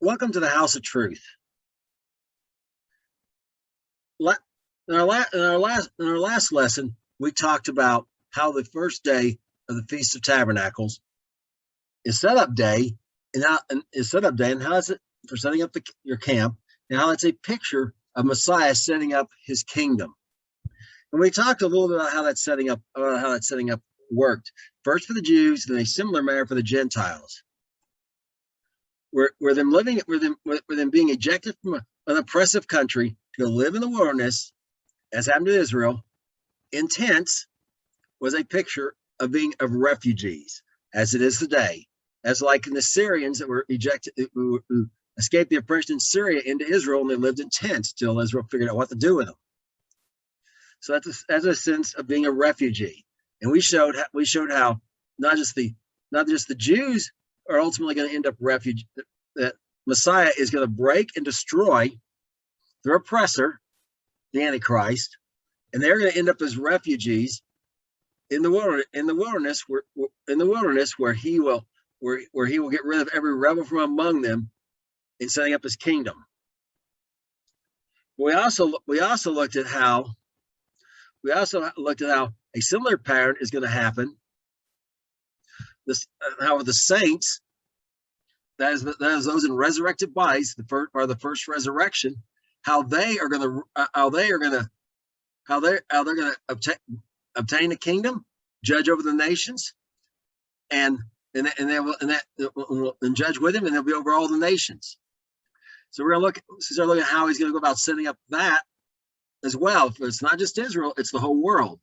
Welcome to the House of Truth. In our last lesson, we talked about how the first day of the Feast of Tabernacles is setup day, and how it's for setting up your camp, and how it's a picture of Messiah setting up his kingdom. And we talked a little bit about how that setting up worked. First for the Jews, then a similar manner for the Gentiles. Where them being ejected from an oppressive country to live in the wilderness, as happened to Israel, in tents, was a picture of refugees, as it is today. As like in the Syrians that were ejected, who escaped the oppression in Syria into Israel, and they lived in tents till Israel figured out what to do with them. So that's a sense of being a refugee. And we showed how not just the Jews are ultimately going to end up refugees, that Messiah is going to break and destroy their oppressor, the Antichrist, and they're going to end up as refugees in the wilderness where he will get rid of every rebel from among them in setting up his kingdom. We also looked at how a similar pattern is going to happen. How the saints, that is those in resurrected bodies, the first resurrection, how they're going to obtain the kingdom, judge over the nations, and judge with him, and they'll be over all the nations. So we're going to start looking at how he's going to go about setting up that as well. It's not just Israel; it's the whole world.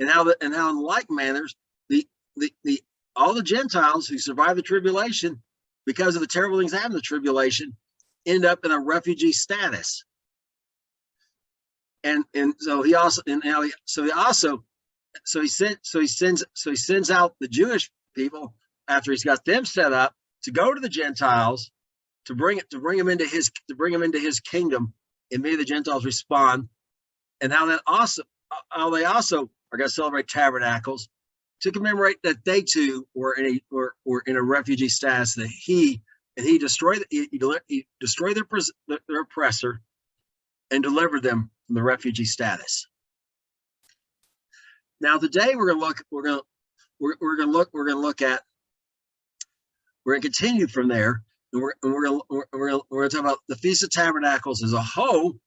And how in like manners, all the Gentiles who survive the tribulation, because of the terrible things that happen in the tribulation, end up in a refugee status. And so he sends out the Jewish people after he's got them set up to go to the Gentiles to bring them into his kingdom, and maybe the Gentiles respond, and how they also are going to celebrate tabernacles to commemorate that they too were in a refugee status, that he destroyed their oppressor and delivered them from the refugee status. Now today we're going to continue from there, and we're going to talk about the Feast of Tabernacles as a whole,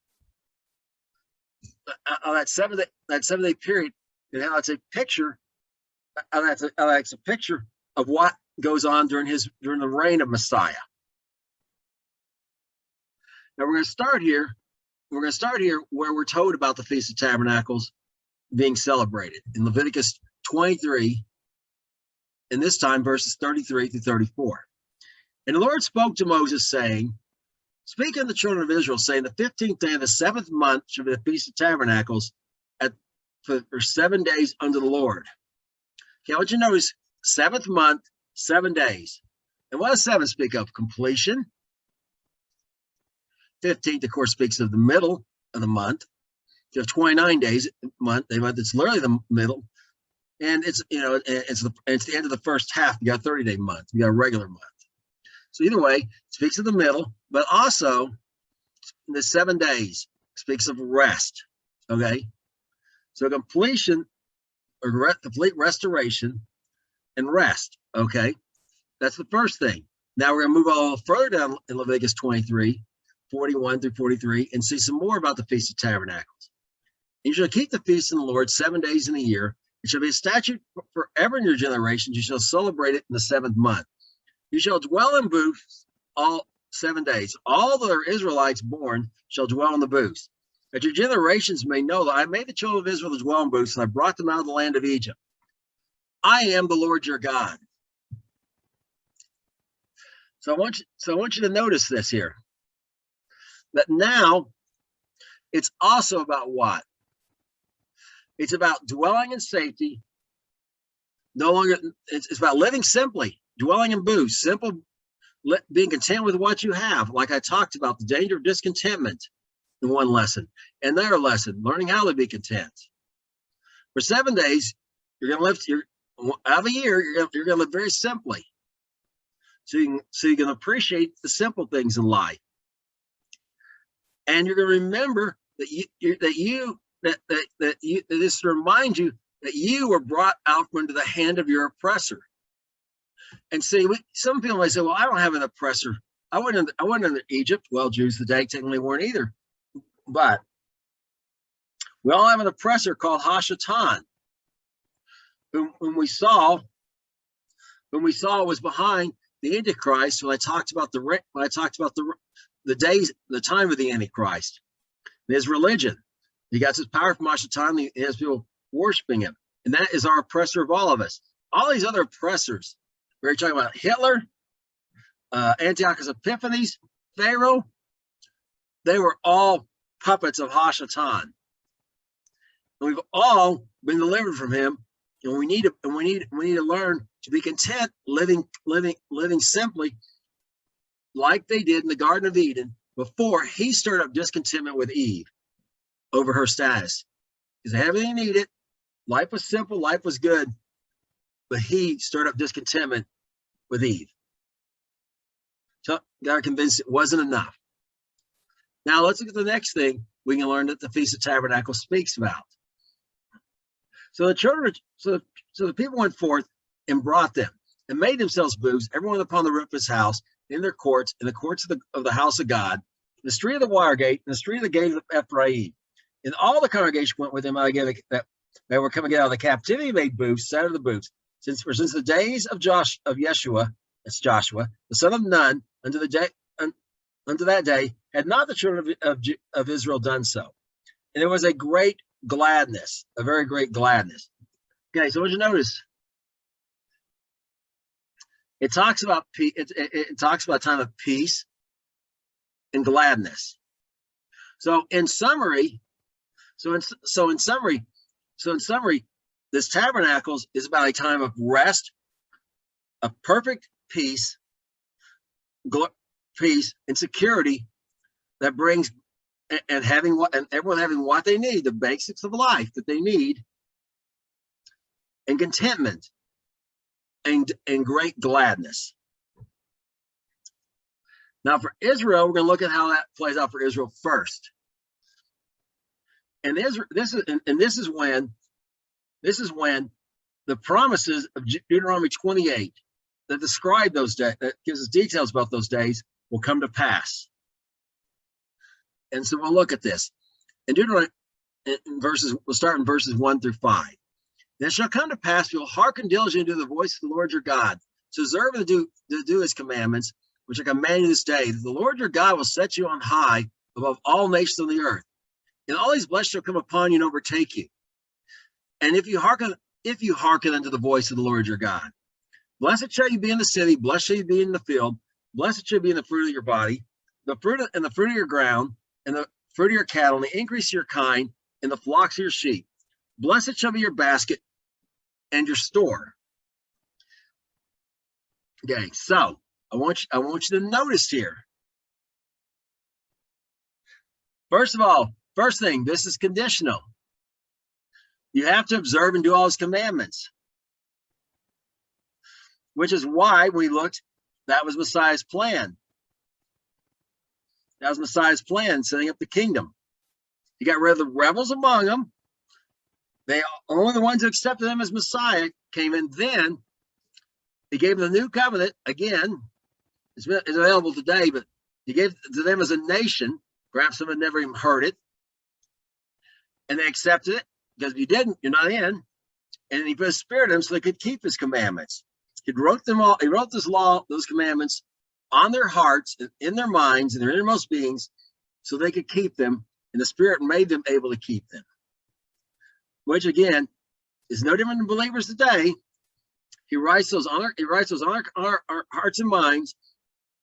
that seven day period, and how it's a picture. It's a picture of what goes on during the reign of Messiah. Now we're going to start here. We're going to start here where we're told about the Feast of Tabernacles being celebrated in Leviticus 23, and this time verses 33 through 34. And the Lord spoke to Moses, saying, "Speak unto the children of Israel, saying, the 15th day of the 7th month shall be the Feast of Tabernacles for 7 days unto the Lord." Okay, I want you to notice 7th month, 7 days. And what does 7 speak of? Completion. 15th, of course, speaks of the middle of the month. You have 29 days a month. It's literally the middle. And it's the end of the first half. You got a 30-day month. You got a regular month. So either way, it speaks of the middle, but also the 7 days speaks of rest. Okay? So completion, or complete restoration and rest. Okay, that's the first thing. Now we're going to move a little further down in Leviticus 23, 41 through 43, and see some more about the Feast of Tabernacles. You shall keep the feast in the Lord 7 days in a year. It shall be a statute forever in your generations. You shall celebrate it in the 7th month. You shall dwell in booths all 7 days. All the Israelites born shall dwell in the booths, that your generations may know that I made the children of Israel to dwell in booths, and I brought them out of the land of Egypt. I am the Lord your God. So I want you to notice this here, that now it's also about what? It's about dwelling in safety. No longer, it's about living simply, dwelling in booths, simple, being content with what you have. Like I talked about, the danger of discontentment in one lesson. Another lesson, learning how to be content. For 7 days, you're going to live, out of a year, you're going to live very simply. so you can appreciate the simple things in life. And you're going to remember that this reminds you that you were brought out from under the hand of your oppressor. And see, some people might say, well, I don't have an oppressor. I wasn't under Egypt. Well, Jews today technically weren't either. But we all have an oppressor called Hashatan, whom we saw was behind the Antichrist. When I talked about the days, the time of the Antichrist, his religion, he got his power from Hashatan. He has people worshiping him, and that is our oppressor of all of us. All these other oppressors, we're talking about Hitler, Antiochus Epiphanes, Pharaoh. They were all puppets of Hashatan. And we've all been delivered from him, and we need to learn to be content, living simply, like they did in the Garden of Eden before he stirred up discontentment with Eve over her status. Because they had everything he needed. Life was simple, life was good, but he stirred up discontentment with Eve. So got convinced it wasn't enough. Now let's look at the next thing we can learn that the Feast of Tabernacles speaks about. So the people went forth and brought them and made themselves booths, everyone upon the roof of his house, in their courts, in the courts of the house of God, the street of the water gate, and the street of the gate of Ephraim. And all the congregation went with him out again that were coming out of the captivity, made booths, sat of the booths. Since the days of Yeshua, that's Joshua, the son of Nun, unto that day, had not the children of Israel done so. And there was a great gladness, a very great gladness. Okay, so what you notice? It talks about it talks about a time of peace and gladness. So in summary, this Tabernacles is about a time of rest, of perfect peace, and security that brings and everyone having what they need, the basics of life that they need, and contentment and great gladness. Now for Israel, we're going to look at how that plays out for Israel first. And this is when the promises of Deuteronomy 28 that describe those days, that gives us details about those days, will come to pass. And so we'll look at this. In Deuteronomy, we'll start in verses 1 through 5. And it shall come to pass, you'll hearken diligently to the voice of the Lord your God, to observe and to do his commandments, which I command you this day, that the Lord your God will set you on high above all nations on the earth. And all these blessings shall come upon you and overtake you. And if you hearken unto the voice of the Lord your God, blessed shall you be in the city, blessed shall you be in the field, blessed shall you be in the fruit of your body, the fruit of your ground, and the fruit of your cattle, and the increase of your kind, and the flocks of your sheep. Blessed shall be your basket and your store. Okay, so I want you to notice here. First of all, first thing, this is conditional. You have to observe and do all his commandments, which is why we looked, that was Messiah's plan. That was Messiah's plan, setting up the kingdom. He got rid of the rebels among them. Only the ones who accepted him as Messiah came in. Then he gave them the new covenant. Again, it's available today, but he gave it to them as a nation. Perhaps some had never even heard it. And they accepted it, because if you didn't, you're not in. And he put his spirit in them so they could keep his commandments. He wrote this law, those commandments, on their hearts, in their minds, in their innermost beings, so they could keep them, and the Spirit made them able to keep them. Which again is no different than believers today. He writes those on our hearts and minds,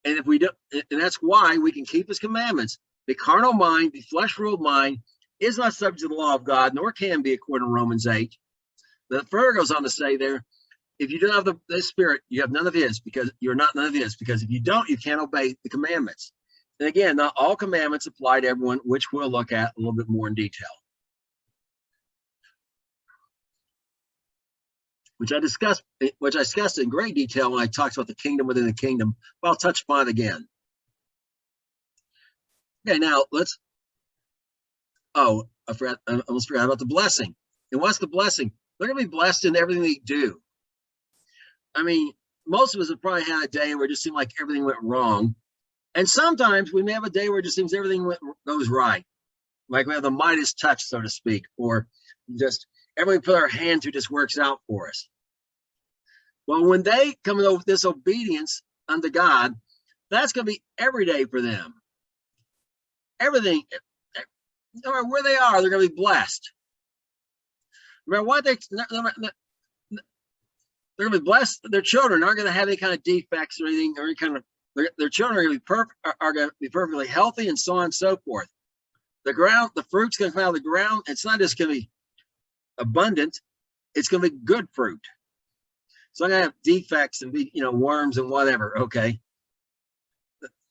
and if we do, and that's why we can keep his commandments. The carnal mind, the flesh-ruled mind, is not subject to the law of God, nor can be, according to Romans 8. The further goes on to say there, if you don't have the Spirit, you have none of his, because you're not none of his, because if you don't, you can't obey the commandments. And again, not all commandments apply to everyone, which we'll look at a little bit more in detail. which I discussed in great detail when I talked about the kingdom within the kingdom, but I'll touch upon it again. Okay, now I almost forgot about the blessing. And what's the blessing? They're going to be blessed in everything they do. I mean, most of us have probably had a day where it just seemed like everything went wrong. And sometimes we may have a day where it just seems everything goes right. Like we have the Midas touch, so to speak, or just everything we put our hand to just works out for us. Well, when they come in disobedience unto God, that's going to be every day for them. Everything, no matter where they are, they're going to be blessed. No matter what they're going to be blessed. Their children aren't going to have any kind of defects or anything, or any kind of. Their children are going to be going to be perfectly healthy, and so on and so forth. The fruit's going to come out of the ground. It's not just going to be abundant; it's going to be good fruit. It's not going to have defects and be, worms and whatever. Okay.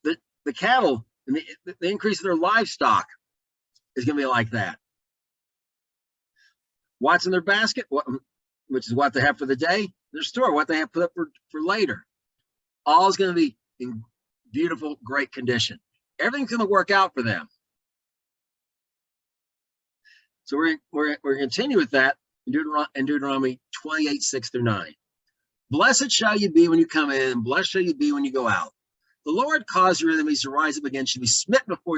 The cattle and the increase of their livestock is going to be like that. What's in their basket, which is what they have for the day, their store, what they have put up for later. All is going to be in beautiful, great condition. Everything's going to work out for them. So we're going to continue with that in Deuteronomy 28:6-9. Blessed shall you be when you come in, and blessed shall you be when you go out. The Lord cause your enemies to rise up against you, be smitten before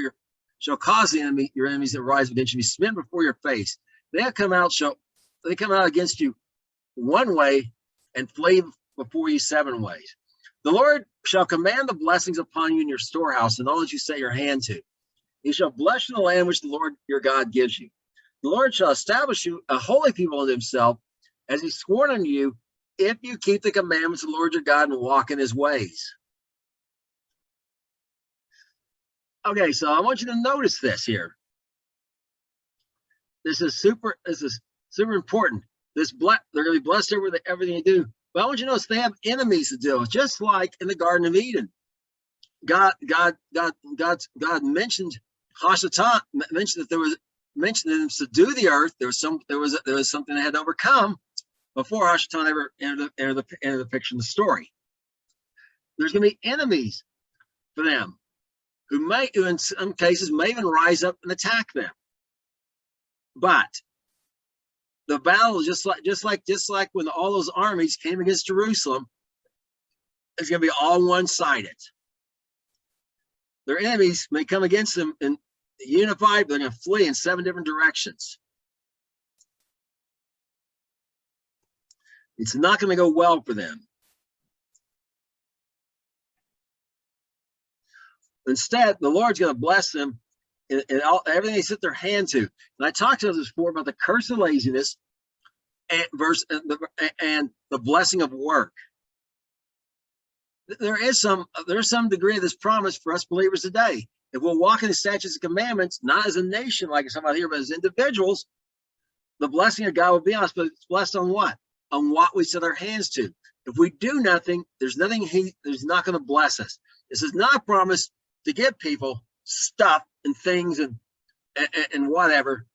shall cause your enemies that rise against you, be smitten before your face. They come out against you one way and flee before you 7 ways. The Lord shall command the blessings upon you in your storehouse and all that you set your hand to. He shall bless you in the land which the Lord your God gives you. The Lord shall establish you a holy people unto himself, as he sworn unto you, if you keep the commandments of the Lord your God and walk in his ways. Okay, so I want you to notice this here. This is super important. They're going to be blessed over everything they do. But I want you to notice they have enemies to deal with, just like in the Garden of Eden. God mentioned Hashatan, mentioned that them to do the earth. There was something they had to overcome before Hashatan ever entered the picture in the story. There's going to be enemies for them who in some cases may even rise up and attack them. But the battle is just like when all those armies came against Jerusalem, it's going to be all one-sided. Their enemies may come against them and unified, but they're going to flee in 7 different directions. It's not going to go well for them. Instead, the Lord's going to bless them in everything they set their hand to. And I talked to this before about the curse of laziness and the blessing of work. There's some degree of this promise for us believers today. If we'll walk in the statutes and commandments, not as a nation like it's about here, but as individuals, the blessing of God will be on us. But it's blessed on what? On what we set our hands to. If we do nothing, there's not going to bless us. This is not a promise to give people stuff and things and whatever,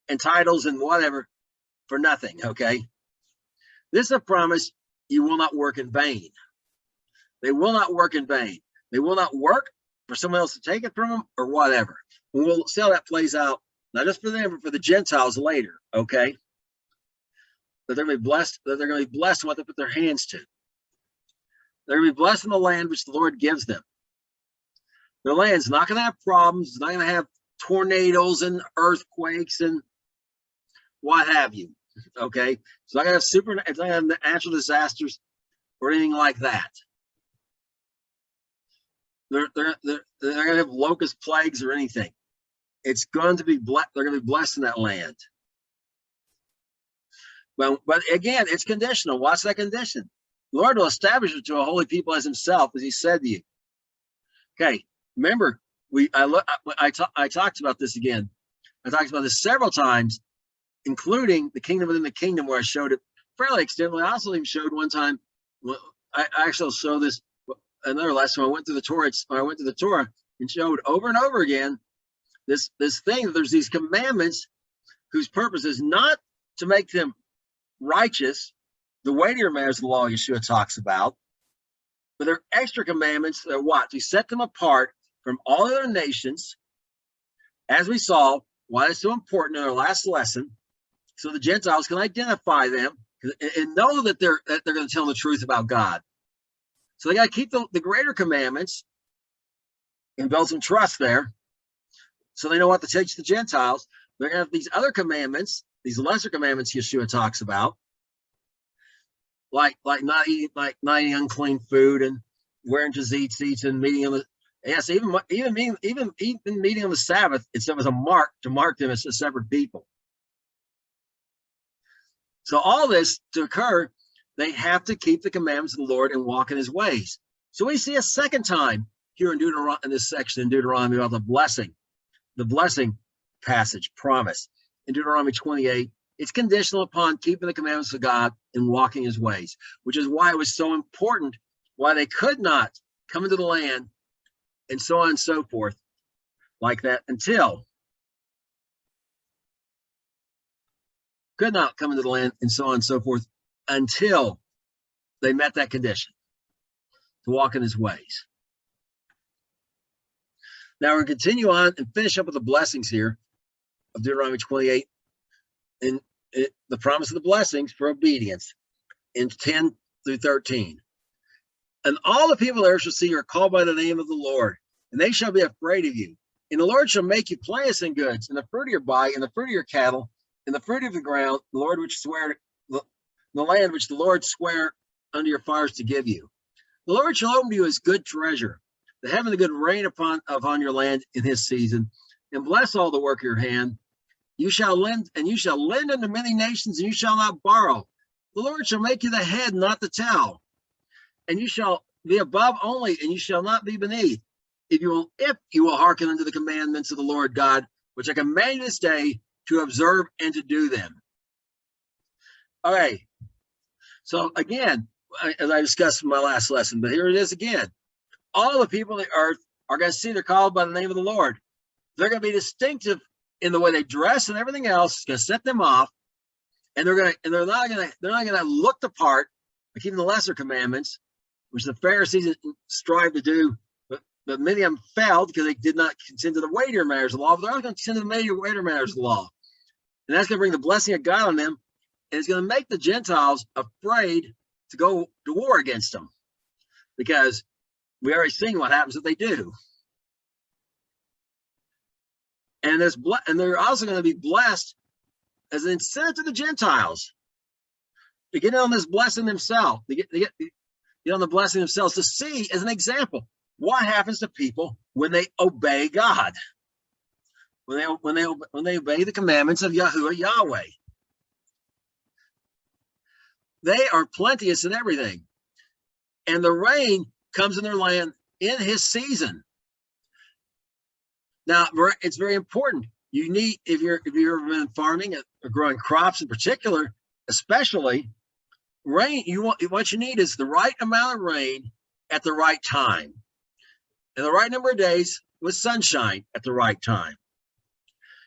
and titles and whatever for nothing, okay? This is a promise you will not work in vain. They will not work in vain. They will not work for someone else to take it from them or whatever. And we'll see how that plays out, not just for them, but for the Gentiles later, okay? That they're going to be blessed, in what they put their hands to. They're going to be blessed in the land which the Lord gives them. Their land's not going to have problems. It's not going to have tornadoes and earthquakes and what have you. Okay, it's not going to have natural disasters or anything like that. They're not going to have locust plagues or anything. It's going to be blessed. They're going to be blessed in that land. Well, but again, it's conditional. What's that condition? The Lord will establish it to a holy people as himself, as he said to you. Okay, remember, I talked about this again. I talked about this several times, including the kingdom within the kingdom, where I showed it fairly extensively. I also even showed one time, I actually showed this another lesson when I went through the Torah and showed over and over again this thing that there's these commandments whose purpose is not to make them righteous, the weightier matters of the law Yeshua talks about. But there are extra commandments that are what? To set them apart from all other nations, as we saw why it's so important in our last lesson, so the Gentiles can identify them and know that they're going to tell them the truth about God. So they got to keep the greater commandments and build some trust there, so they know what to teach the Gentiles. They're going to have these other commandments, these lesser commandments Yeshua talks about, like not eating unclean food and wearing tzitzit and meeting on the even meeting on the Sabbath. It was a mark to mark them as a separate people. So all this to occur, they have to keep the commandments of the Lord and walk in his ways. So we see a second time here in this section in Deuteronomy about the blessing passage, promise. In Deuteronomy 28, it's conditional upon keeping the commandments of God and walking his ways, which is why it was so important, why they could not come into the land and so on and so forth like that could not come into the land and so on and so forth until they met that condition to walk in his ways. Now we're going to continue on and finish up with the blessings here of Deuteronomy 28 and the promise of the blessings for obedience in 10 through 13. And all the people there shall see you are called by the name of the Lord, and they shall be afraid of you. And the Lord shall make you plenteous in goods, in the fruit of your body, in the fruit of your cattle, in the fruit of the ground, the land which the Lord sware unto your fathers to give you. The Lord shall open to you his good treasure, the heaven of good rain upon your land in his season, and bless all the work of your hand. You shall lend unto many nations, and you shall not borrow. The Lord shall make you the head, not the tail. And you shall be above only, and you shall not be beneath. If you will hearken unto the commandments of the Lord God, which I command you this day, to observe and to do them. All right. So again, as I discussed in my last lesson, but here it is again. All the people of the earth are going to see they're called by the name of the Lord. They're going to be distinctive in the way they dress and everything else. It's going to set them off, and they're not going to look the part by keeping the lesser commandments, which the Pharisees strive to do, but many of them failed because they did not consent to the weightier matters of the law. But they're not going to consent to the weightier matters of the law, and that's going to bring the blessing of God on them, and it's going to make the Gentiles afraid to go to war against them, because we already seen what happens if they do. And they're also going to be blessed as an incentive to the Gentiles to get on this blessing themselves, to get on the blessing themselves, to see as an example what happens to people when they obey God, when they obey the commandments of Yahuwah Yahweh. They are plenteous in everything, and the rain comes in their land in his season. Now, it's very important. You need, if you've ever been farming or growing crops in particular, especially rain. What you need is the right amount of rain at the right time, and the right number of days with sunshine at the right time.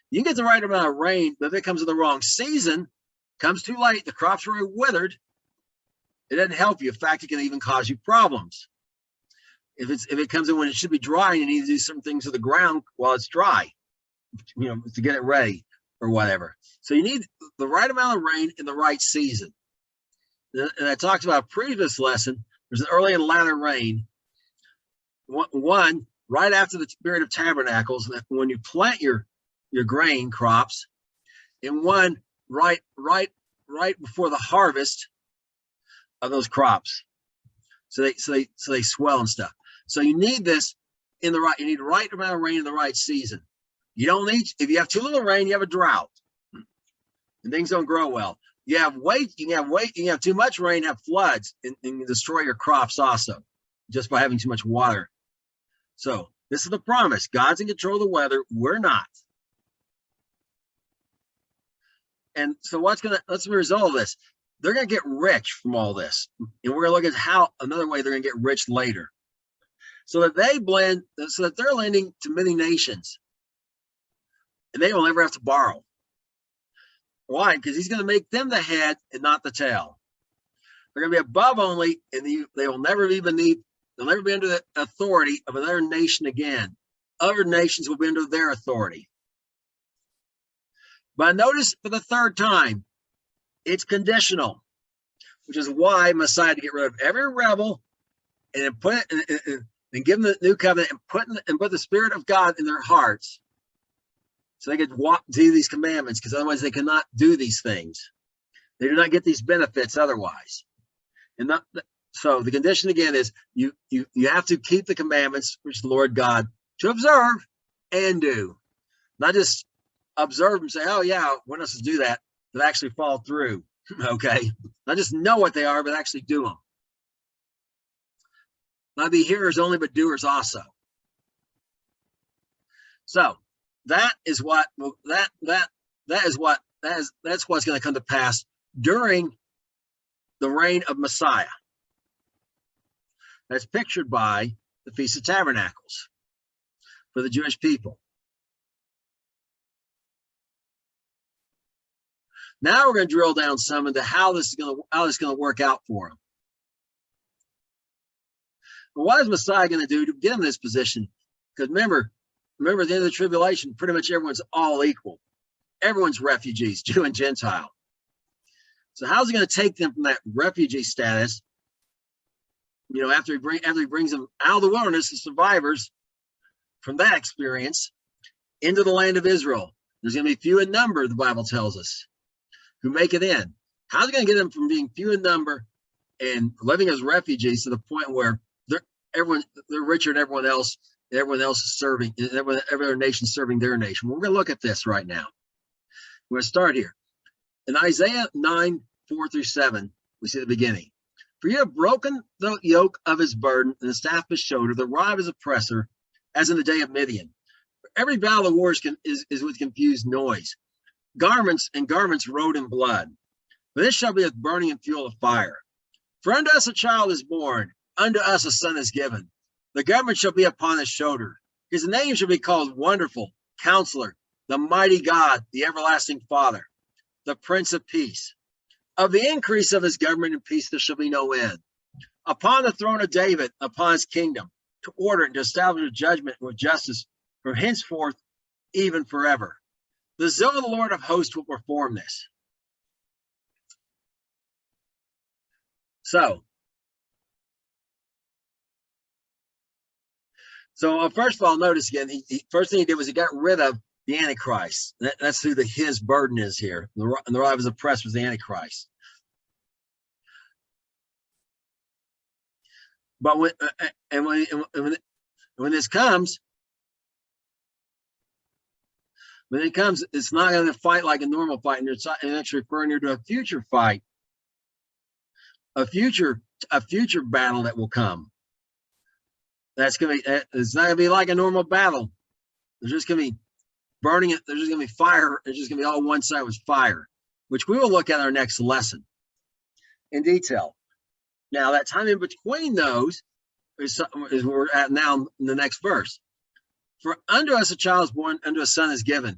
You get the right amount of rain, but if it comes in the wrong season, comes too late, the crops are withered, it doesn't help you. In fact, it can even cause you problems. If it comes in when it should be dry, you need to do some things to the ground while it's dry, to get it ready or whatever. So you need the right amount of rain in the right season. And I talked about a previous lesson. There's an early and latter rain. One right after the period of tabernacles, when you plant your grain crops, and one right before the harvest of those crops. So they swell and stuff. So you need this you need the right amount of rain in the right season. You don't need, if you have too little rain, you have a drought and things don't grow well. You can have too much rain, have floods, and destroy your crops also, just by having too much water. So this is the promise. God's in control of the weather. We're not. And so what's the result of this? They're going to get rich from all this. And we're going to look at another way they're going to get rich later. So that they're lending to many nations. And they will never have to borrow. Why? Because he's going to make them the head and not the tail. They're going to be above only, and they will never be beneath. They'll never be under the authority of another nation again. Other nations will be under their authority. But notice for the third time, it's conditional, which is why Messiah had to get rid of every rebel and put it and give them the new covenant and put the Spirit of God in their hearts, so they could do these commandments. Because otherwise, they cannot do these things. They do not get these benefits otherwise. So the condition again is you have to keep the commandments, which the Lord God to observe and do, not just observe and say, "Oh yeah, we're not supposed to do that," but actually follow through. Okay, not just know what they are, but actually do them. Not be hearers only, but doers also. So that's what's going to come to pass during the reign of Messiah. That's pictured by the Feast of Tabernacles for the Jewish people. Now we're going to drill down some into how this is going to work out for them. But what is Messiah going to do to get him in this position? Because remember, at the end of the tribulation, pretty much everyone's all equal. Everyone's refugees, Jew and Gentile. So how's he going to take them from that refugee status? After he brings them out of the wilderness as survivors from that experience into the land of Israel. There's going to be few in number, the Bible tells us, who make it in. How's he going to get them from being few in number and living as refugees to the point where they're richer than everyone else, and everyone else is serving, and every other nation serving their nation? Well, we're going to look at this right now. We're going to start here. In Isaiah 9:4-7, we see the beginning. For you have broken the yoke of his burden and the staff of his shoulder, the rod of his oppressor, as in the day of Midian. For every battle of war is with confused noise. Garments rode in blood. But this shall be with burning and fuel of fire. For unto us a child is born, unto us a son is given. The government shall be upon his shoulder. His name shall be called Wonderful, Counselor, the Mighty God, the Everlasting Father, the Prince of Peace. Of the increase of his government and peace there shall be no end. Upon the throne of David, upon his kingdom, to order and to establish a judgment with justice from henceforth, even forever. The zeal of the Lord of hosts will perform this. So first of all, notice again, first thing he did was he got rid of the Antichrist. That's who his burden is here. And the rod of his oppressor was the Antichrist. But when this comes, it's not going to fight like a normal fight, and it's actually referring here to a future fight, a future battle that will come. It's not going to be like a normal battle. There's just going to be burning it. There's just going to be fire. It's just going to be all one side with fire, which we will look at in our next lesson in detail. Now, that time in between those is where we're at now in the next verse. For unto us a child is born, unto a son is given.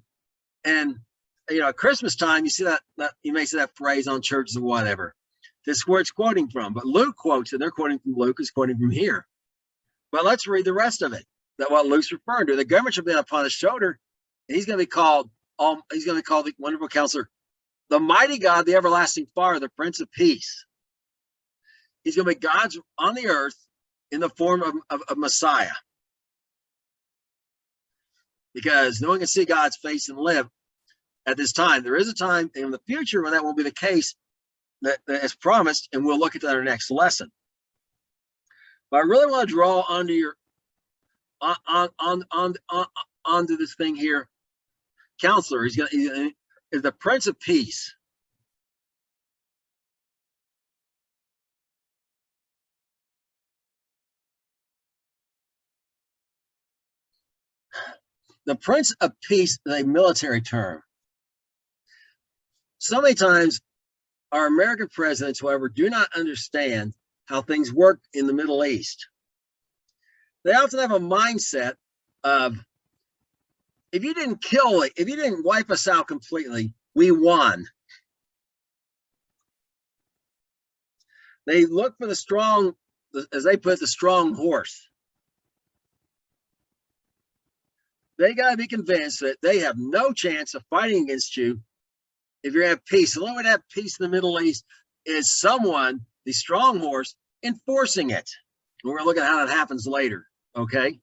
And, at Christmas time, you see that you may see that phrase on churches or whatever. This is where it's quoting from. But Luke quotes it. They're quoting from Luke, is quoting from here. But let's read the rest of it. That what Luke's referring to. The government shall be upon his shoulder. And he's going to be called the Wonderful Counselor, the Mighty God, the Everlasting Father, the Prince of Peace. He's going to be God's on the earth in the form of Messiah. Because no one can see God's face and live at this time. There is a time in the future when that won't be the case that is promised, and we'll look at that in our next lesson. But I really want to draw onto onto this thing here. Counselor, he's the Prince of Peace. The Prince of Peace is a military term. So many times, our American presidents, however, do not understand how things work in the Middle East. They often have a mindset of, if you didn't wipe us out completely, we won. They look for the strong, as they put it, the strong horse. They got to be convinced that they have no chance of fighting against you if you're going to have peace. The only way to have peace in the Middle East is someone, the strong horse, enforcing it. And we're going to look at how that happens later, okay?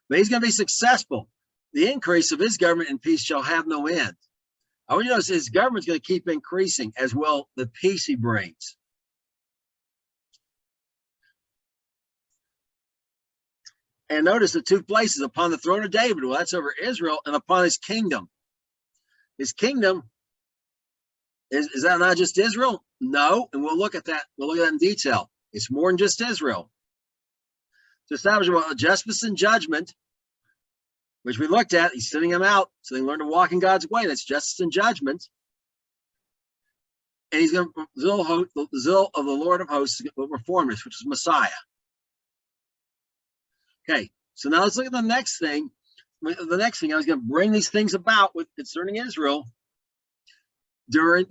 But he's going to be successful. The increase of his government and peace shall have no end. I want you to notice his government's going to keep increasing, as well the peace he brings. And notice the two places, upon the throne of David. Well, that's over Israel, and upon his kingdom. His kingdom, is that not just Israel? No, and we'll look at that. We'll look at that in detail. It's more than just Israel. To establish justice and judgment, which we looked at, he's sending them out so they learn to walk in God's way. That's justice and judgment. And he's going to, the zeal of the Lord of hosts will perform this, which is Messiah. Okay, so now let's look at the next thing. The next thing, I was going to bring these things about with concerning Israel during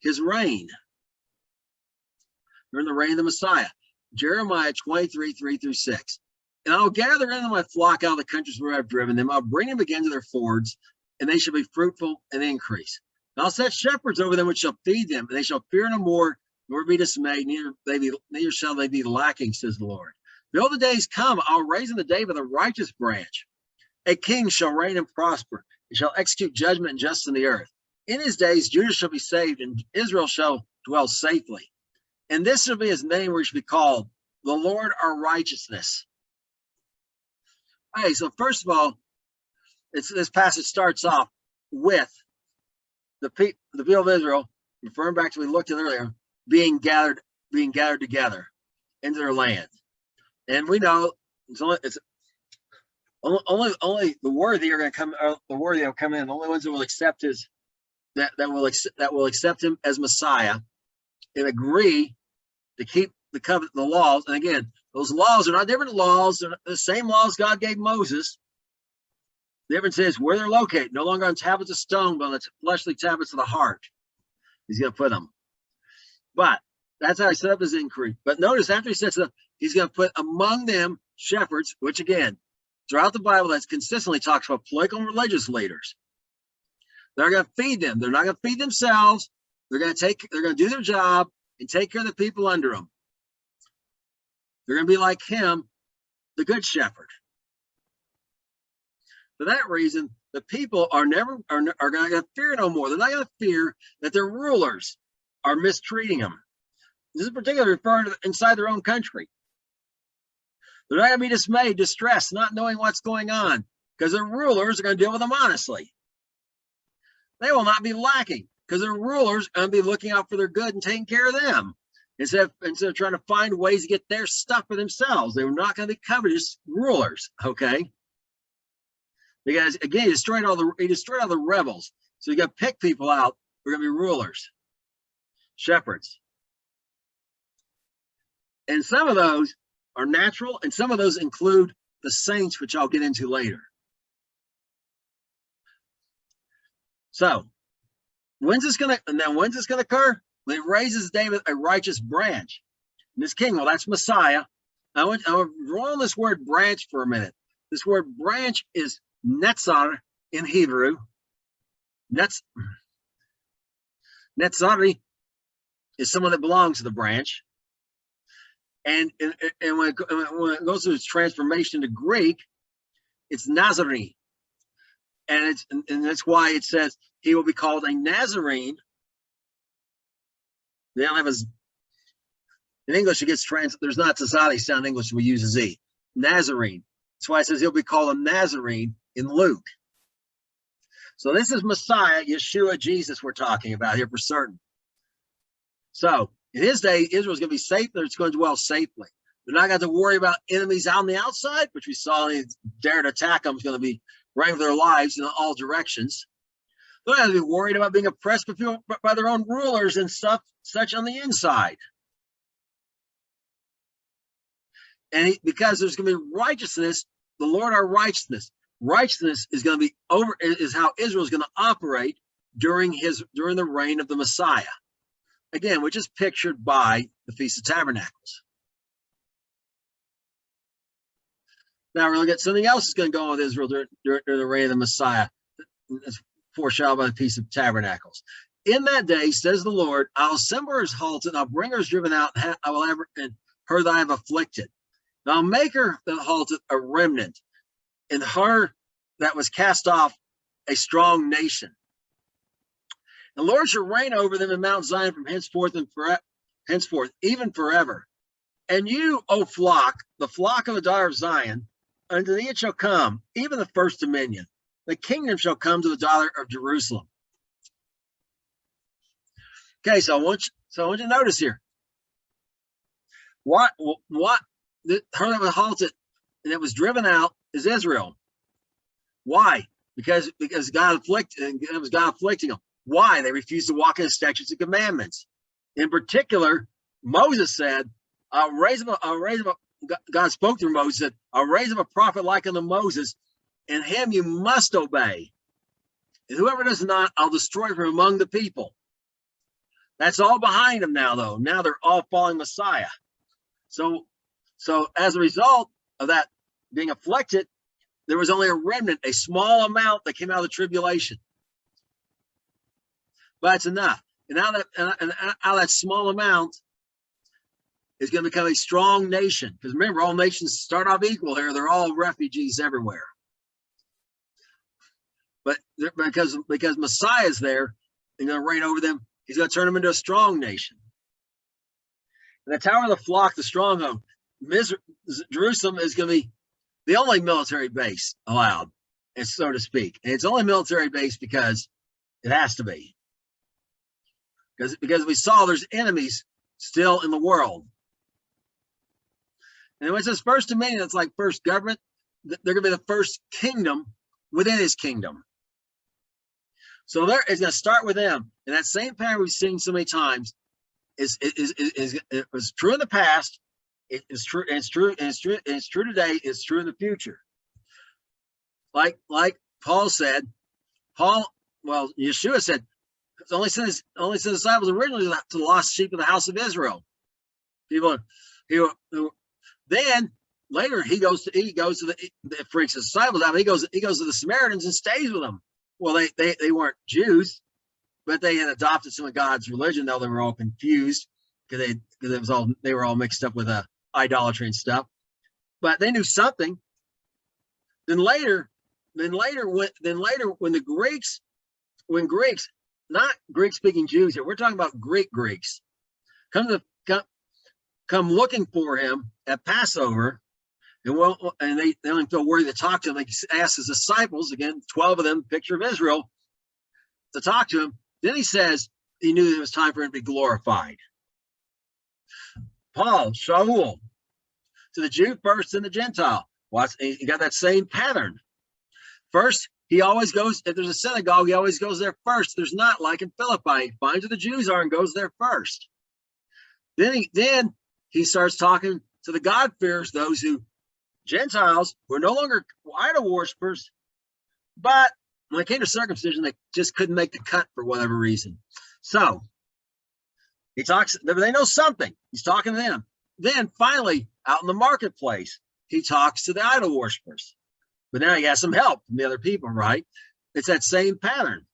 his reign, during the reign of the Messiah. Jeremiah 23, 3-6. And I'll gather in my flock out of the countries where I've driven them. I'll bring them again to their fords, and they shall be fruitful and increase. And I'll set shepherds over them which shall feed them, and they shall fear no more, nor be dismayed, neither shall they be lacking, says the Lord. Behold, the days come, I'll raise in the day of a righteous branch. A king shall reign and prosper, and shall execute judgment and justice in the earth. In his days Judah shall be saved, and Israel shall dwell safely. And this shall be his name, where he shall be called the Lord our righteousness. Okay, so first of all, this passage starts off with the people of Israel, referring back to what we looked at earlier, being gathered together into their land. And we know it's only the worthy are going to come. The worthy will come in. The only ones that will accept that will accept him as Messiah and agree to keep the covenant, the laws. And again, those laws are not different laws. They're the same laws God gave Moses. The difference is where they're located. No longer on tablets of stone, but on the fleshly tablets of the heart. He's going to put them. But that's how he set up his increase. But notice after he sets it up, he's going to put among them shepherds, which again, throughout the Bible, that's consistently talks about political and religious leaders. They're going to feed them. They're not going to feed themselves. They're going to do their job and take care of the people under them. They're going to be like him, the good shepherd. For that reason, the people are going to fear no more. They're not going to fear that their rulers are mistreating them. This is particularly referring to inside their own country. They're not going to be dismayed, distressed, not knowing what's going on, because their rulers are going to deal with them honestly. They will not be lacking, because their rulers are going to be looking out for their good and taking care of them. Instead of trying to find ways to get their stuff for themselves. They were not going to be covetous rulers, okay? Because again, he destroyed all the rebels. So you got to pick people out who are going to be rulers, shepherds. And some of those are natural, and some of those include the saints, which I'll get into later. So, when's this going to occur? When he raises David a righteous branch. And this king, well, that's Messiah. I want to draw on this word branch for a minute. This word branch is netzar in Hebrew. Netzari is someone that belongs to the branch. And when it goes through its transformation to Greek, it's Nazarene. And that's why it says he will be called a Nazarene. They don't have in English, it gets there's not Tzadi sound in English, we use a Z. Nazarene. That's why it says he'll be called a Nazarene in Luke. So this is Messiah, Yeshua, Jesus we're talking about here for certain. So in his day, Israel's going to be safe. It's going to dwell safely. They're not going to worry about enemies out on the outside, which we saw they dared attack them. It's going to be running for their lives in all directions. They're going to be worried about being oppressed by their own rulers and such on the inside. And because there's going to be righteousness, the Lord our righteousness. Righteousness is how Israel is going to operate during the reign of the Messiah. again, which is pictured by the Feast of Tabernacles. Now we're looking at something else that's going to go on with Israel during the reign of the Messiah. It's foreshadowed by the Feast of Tabernacles. In that day, says the Lord, I'll assemble her as halted, I'll bring her as driven out, I will have her, and her that I have afflicted. And I'll make her that halted a remnant, and her that was cast off a strong nation. The Lord shall reign over them in Mount Zion from henceforth even forever. And you, O flock, the flock of the daughter of Zion, unto thee it shall come, even the first dominion. The kingdom shall come to the daughter of Jerusalem. Okay, so I want you to notice here. Her that was halted and it was driven out is Israel. Why? Because God afflicted, it was God afflicting them. Why? They refused to walk in the statutes and commandments. In particular, Moses said, I'll raise him up. God spoke through Moses, said, I'll raise up a prophet like unto Moses, and him you must obey. And whoever does not, I'll destroy from among the people. That's all behind them now, though. Now they're all following Messiah. So as a result of that being afflicted, there was only a remnant, a small amount that came out of the tribulation. But it's enough. And out of that small amount is going to become a strong nation. Because remember, all nations start off equal here. They're all refugees everywhere. But because Messiah is there, they're going to reign over them. He's going to turn them into a strong nation. And the tower of the flock, the stronghold, Jerusalem is going to be the only military base allowed, and so to speak. And it's only military base because it has to be. Because we saw there's enemies still in the world. And when it says first dominion, it's like first government. They're going to be the first kingdom within his kingdom. So it's going to start with them. And that same pattern we've seen so many times it was true in the past. It's true. It's true today. It's true in the future. Like Paul said, Yeshua said, it's only sent his disciples originally to the lost sheep of the house of Israel. Then later he goes to the freaks his disciples out. He goes to the Samaritans and stays with them. Well, they weren't Jews, but they had adopted some of God's religion, though they were all confused because they were all mixed up with idolatry and stuff. But they knew something. Then later, when the Greeks, not Greek-speaking Jews here, we're talking about Greeks, come looking for him at Passover, and they don't feel worthy to talk to him. They ask his disciples, again, 12 of them, picture of Israel, to talk to him. Then he says he knew it was time for him to be glorified. Paul, Shaul, to the Jew first and the Gentile. He got that same pattern. First, he always goes, if there's a synagogue, he always goes there first. There's not like in Philippi. He finds where the Jews are and goes there first. Then he starts talking to the God-fearers, those Gentiles who are no longer idol worshippers, but when it came to circumcision, they just couldn't make the cut for whatever reason. So he talks, they know something. He's talking to them. Then finally, out in the marketplace, he talks to the idol worshippers. But now he has some help from the other people, right? It's that same pattern.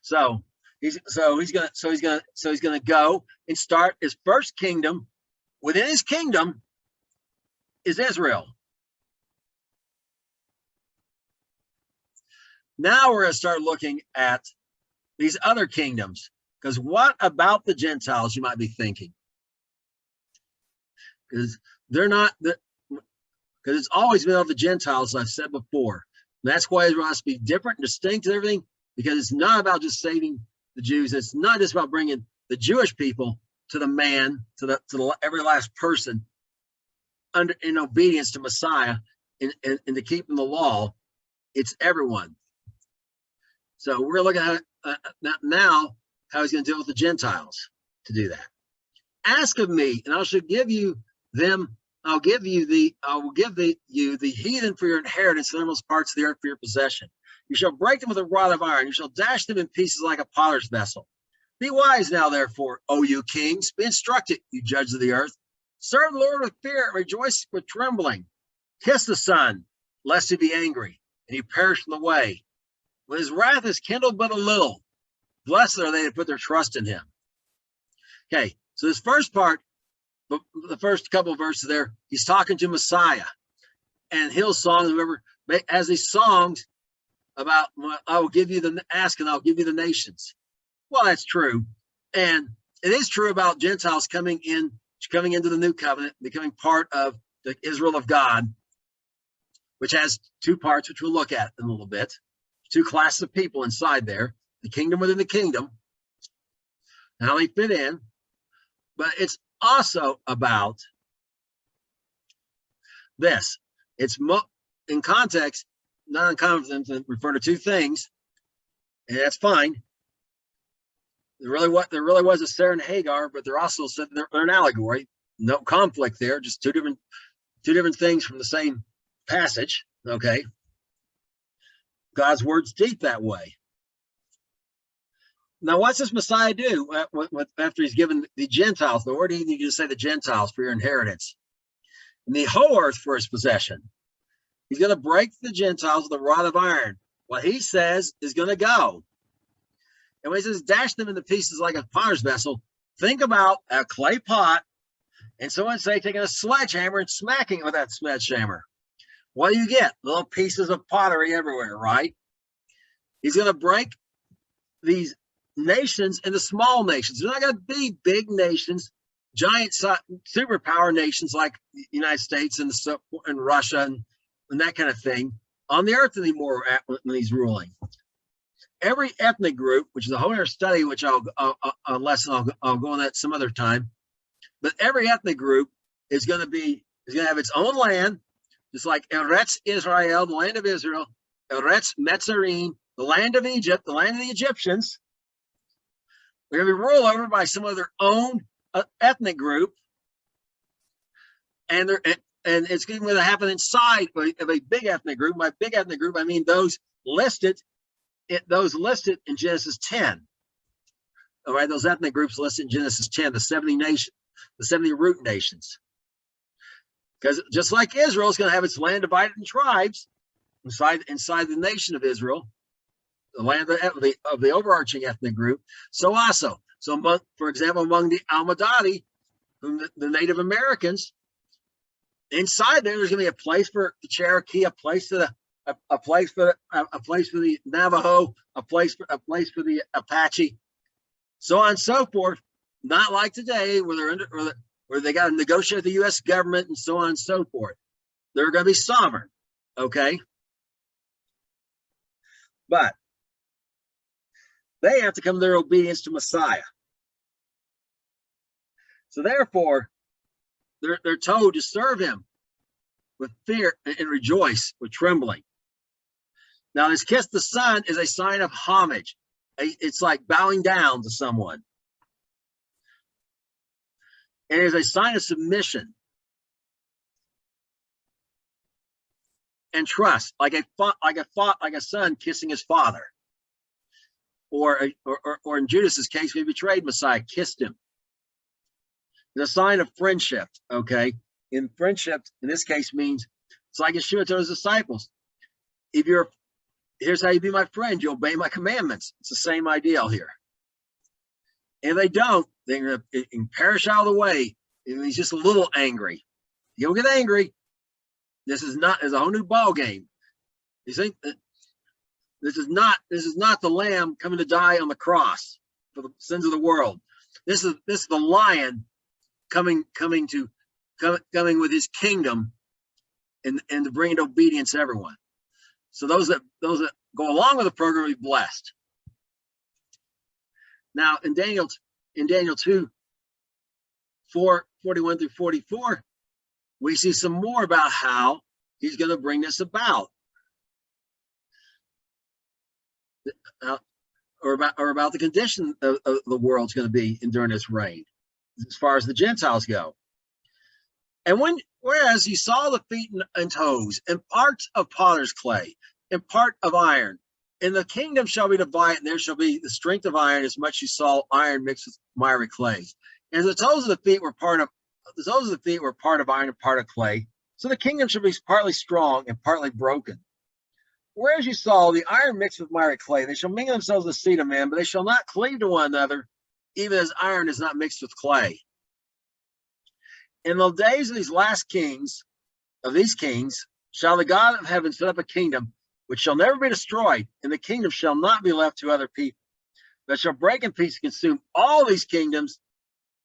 So he's gonna go and start his first kingdom. Within his kingdom is Israel. Now we're going to start looking at these other kingdoms, because what about the Gentiles, you might be thinking? Because it's always been about the Gentiles, as I've said before. And that's why Israel has to be different and distinct and everything, because it's not about just saving the Jews. It's not just about bringing the Jewish people to the man, to the every last person in obedience to Messiah and to keeping the law. It's everyone. So we're looking at now how he's going to deal with the Gentiles to do that. Ask of me, and I shall give you them. I will give you the heathen for your inheritance, and the most parts of the earth for your possession. You shall break them with a rod of iron. You shall dash them in pieces like a potter's vessel. Be wise now, therefore, O you kings. Be instructed, you judges of the earth. Serve the Lord with fear and rejoice with trembling. Kiss the Son, lest he be angry, and he perish in the way. When his wrath is kindled but a little, blessed are they that put their trust in him. Okay, so this first part, the first couple of verses there, he's talking to Messiah. And Hillsong, remember, has these songs about, I will give you the ask and I'll give you the nations. Well, that's true. And it is true about Gentiles coming into the new covenant, becoming part of the Israel of God, which has two parts, which we'll look at in a little bit. Two classes of people inside there, the kingdom within the kingdom, and how they fit in. But it's also about this. It's in context, not in confidence, and refer to two things, and that's fine. There really was a Sarah and Hagar, but they're also said they're an allegory. No conflict there, just two different things from the same passage. Okay, God's word's deep that way. Now, what's this Messiah do after he's given the Gentiles? The word he needed to say the Gentiles for your inheritance, and the whole earth for his possession. He's going to break the Gentiles with a rod of iron. What he says is going to go. And when he says dash them into pieces like a potter's vessel, think about a clay pot and someone say taking a sledgehammer and smacking it with that sledgehammer. What do you get? Little pieces of pottery everywhere, right? He's going to break these nations into small nations. They're not going to be big nations, giant superpower nations like the United States and Russia and that kind of thing on the earth anymore when he's ruling. Every ethnic group, which is a whole other study, which I'll go on that some other time. But every ethnic group is going to have its own land, just like Eretz Israel, the land of Israel, Eretz Metzarim, the land of Egypt, the land of the Egyptians. They're going to be ruled over by some of their own ethnic group, and it's going to happen inside of a big ethnic group. By big ethnic group, I mean those listed in Genesis 10. All right, those ethnic groups listed in Genesis 10, the 70 nations, the 70 root nations. Because just like Israel is going to have its land divided in tribes inside the nation of Israel, the land of the overarching ethnic group. So also, for example, among the Almadani, the Native Americans, inside there's going to be a place for the Cherokee, a place for the Navajo, a place for the Apache, so on and so forth. Not like today, where they got to negotiate with the U.S. government and so on and so forth. They're going to be sovereign, okay? But they have to come to their obedience to Messiah. So therefore, they're told to serve him with fear and rejoice with trembling. Now, this kiss the Son is a sign of homage. It's like bowing down to someone. It is a sign of submission and trust, like a son kissing his father, or in Judas's case, we betrayed Messiah, kissed him. It's a sign of friendship. Okay, in friendship, in this case, means it's like Yeshua told his disciples: here's how you be my friend, you obey my commandments. It's the same ideal here. If they don't, they're going to perish out of the way. He's just a little angry. You don't get angry. This is a whole new ball game. You think that this is not the Lamb coming to die on the cross for the sins of the world. This is the Lion coming with his kingdom and to bring into obedience to everyone. So those that go along with the program will be blessed. Now in Daniel 2, 41 through 44, we see some more about how he's going to bring this about. Or about the condition of the world's going to be during this reign, as far as the Gentiles go. And whereas you saw the feet and toes, and parts of potter's clay, and part of iron, And the kingdom shall be divided, and there shall be the strength of iron, as much as you saw iron mixed with miry clay. And the toes of the feet were part of iron and part of clay. So the kingdom shall be partly strong and partly broken. Whereas you saw the iron mixed with miry clay, they shall mingle themselves with the seed of men, but they shall not cleave to one another, even as iron is not mixed with clay. In the days of these last kings, shall the God of heaven set up a kingdom which shall never be destroyed, and the kingdom shall not be left to other people, but shall break in pieces and consume all these kingdoms,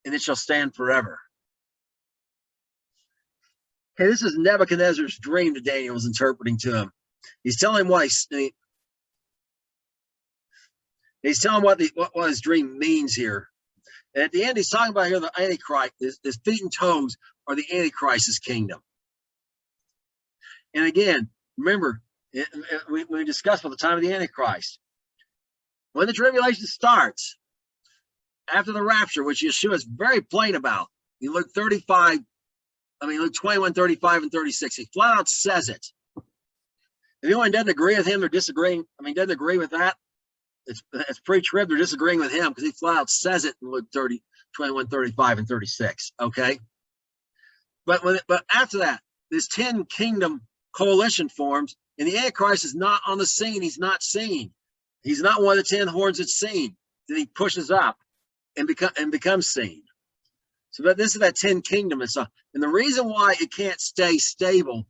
and it shall stand forever. Okay, this is Nebuchadnezzar's dream that Daniel was interpreting to him. He's telling him what his dream means here. And at the end, he's talking about here the Antichrist. His feet and toes are the Antichrist's kingdom. And again, remember, we discussed about the time of the Antichrist. When the tribulation starts, after the rapture, which Yeshua is very plain about, you look 21, 35, and 36. He flat out says it. If anyone doesn't agree with him, they're disagreeing. Doesn't agree with that, it's pre-trib, they're disagreeing with him because he flat out says it in Luke 21, 35, and 36. Okay. But after that, this 10 kingdom coalition forms, and the Antichrist is not on the scene. He's not seen. He's not one of the 10 horns that's seen. Then he pushes up and becomes seen. So this is that 10 kingdom and stuff. And the reason why it can't stay stable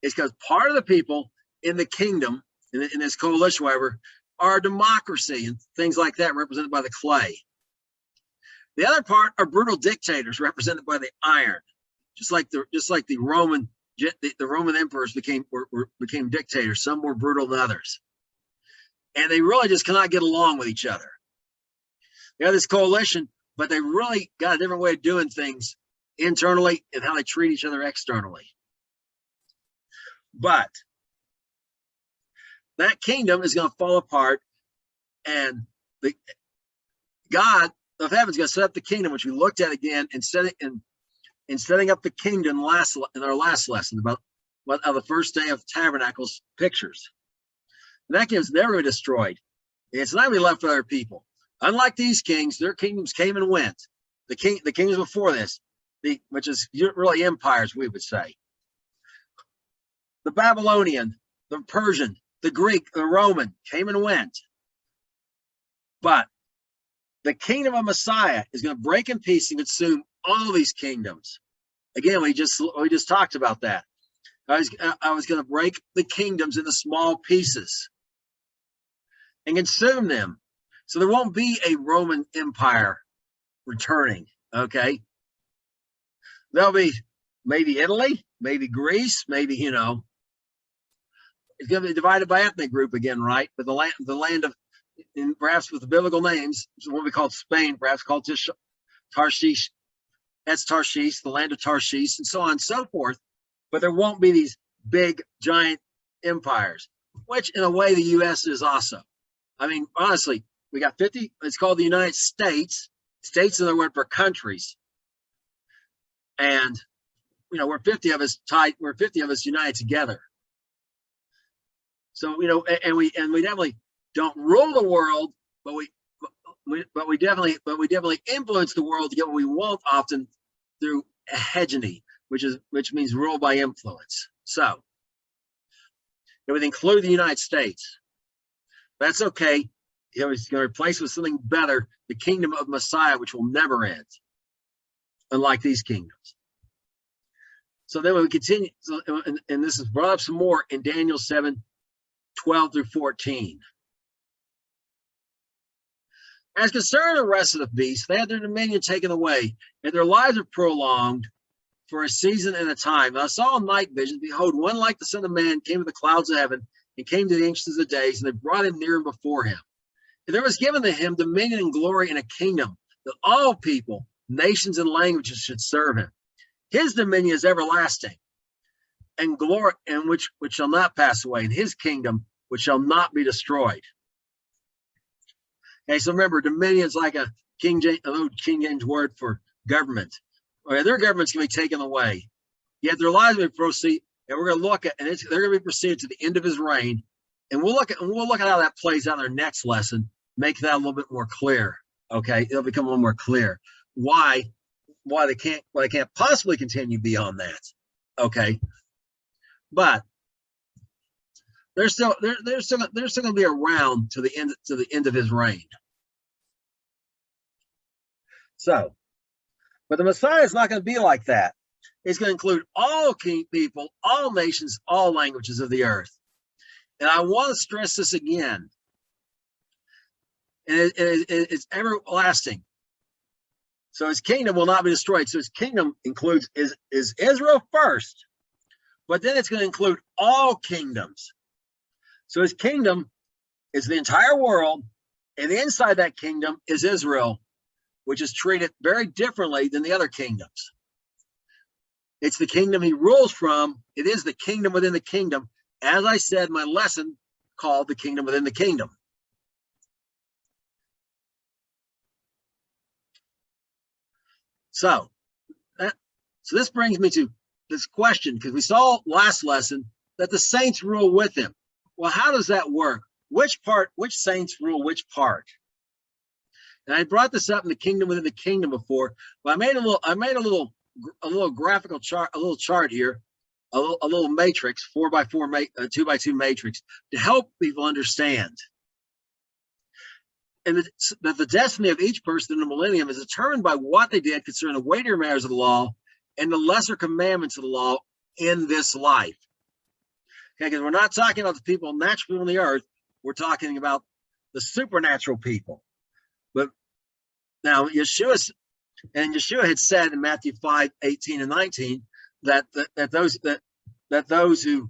is because part of the people in the kingdom, in this coalition, whatever, are democracy and things like that, represented by the clay. The other part are brutal dictators, represented by the iron, just like the Roman emperors became dictators. Some more brutal than others, and they really just cannot get along with each other. They have this coalition, but they really got a different way of doing things internally and how they treat each other externally. But that kingdom is going to fall apart, and the God of heaven is going to set up the kingdom, which we looked at again, and setting up the kingdom in our last lesson about the first day of Tabernacles pictures. And that kingdom's never been destroyed. It's not going to be left for other people. Unlike these kings, their kingdoms came and went. The kings before this, which is really empires, we would say. The Babylonian, the Persian, the Greek, the Roman came and went. But the kingdom of Messiah is going to break in pieces and consume all these kingdoms. Again, we just talked about that. I was going to break the kingdoms into small pieces and consume them. So there won't be a Roman Empire returning, okay? There'll be maybe Italy, maybe Greece, maybe, it's going to be divided by ethnic group again, right? But the land of, perhaps with the biblical names, what we call Spain, perhaps called Tarshish. That's Tarshish, the land of Tarshish, and so on and so forth. But there won't be these big, giant empires, which in a way the U.S. is also. Honestly, we got 50, it's called the United States. States are the word for countries. And, we're 50 of us united together. So, and we definitely don't rule the world, but we definitely influence the world to get what we want, often through hegemony, which means rule by influence. So it would include the United States. That's okay. He's going to replace with something better, the kingdom of Messiah, which will never end, unlike these kingdoms. So then we continue, and this is brought up some more in Daniel 7:12 through 14. As concerned the rest of the beasts, they had their dominion taken away, and their lives were prolonged for a season and a time. And I saw in night visions, behold, one like the Son of Man came with the clouds of heaven, and came to the ancients of days, and they brought him near before him. And there was given to him dominion and glory and a kingdom, that all people, nations, and languages should serve him. His dominion is everlasting, and glory, and which shall not pass away, and his kingdom which shall not be destroyed. Okay, so remember, dominion is like a King James word for government. Okay, their government's going to be taken away, yet their lives will proceed, and we're going to look at, and they're going to be proceeded to the end of his reign, And we'll look at how that plays out in our next lesson, make that a little bit more clear. Okay, it'll become a little more clear why they can't possibly continue beyond that. Okay, but they're still going to be around to the end of his reign. So, but the Messiah is not going to be like that. It's going to include all people, all nations, all languages of the earth. And I want to stress this again. And it's everlasting. So his kingdom will not be destroyed. So his kingdom includes is Israel first, but then it's going to include all kingdoms. So his kingdom is the entire world, and inside that kingdom is Israel, which is treated very differently than the other kingdoms. It's the kingdom he rules from. It is the kingdom within the kingdom. As I said, my lesson called the kingdom within the kingdom. So this brings me to this question, because we saw last lesson that the saints rule with him. Well, how does that work? Which saints rule which part? And I brought this up in the kingdom within the kingdom before, but I made a little graphical chart, a little chart here, a little matrix, 4x4, 2x2 matrix, to help people understand. And that the destiny of each person in the millennium is determined by what they did concerning the weightier matters of the law and the lesser commandments of the law in this life. Okay, because we're not talking about the people, natural people on the earth. We're talking about the supernatural people. But now Yeshua had said in Matthew 5:18 and 19 that those who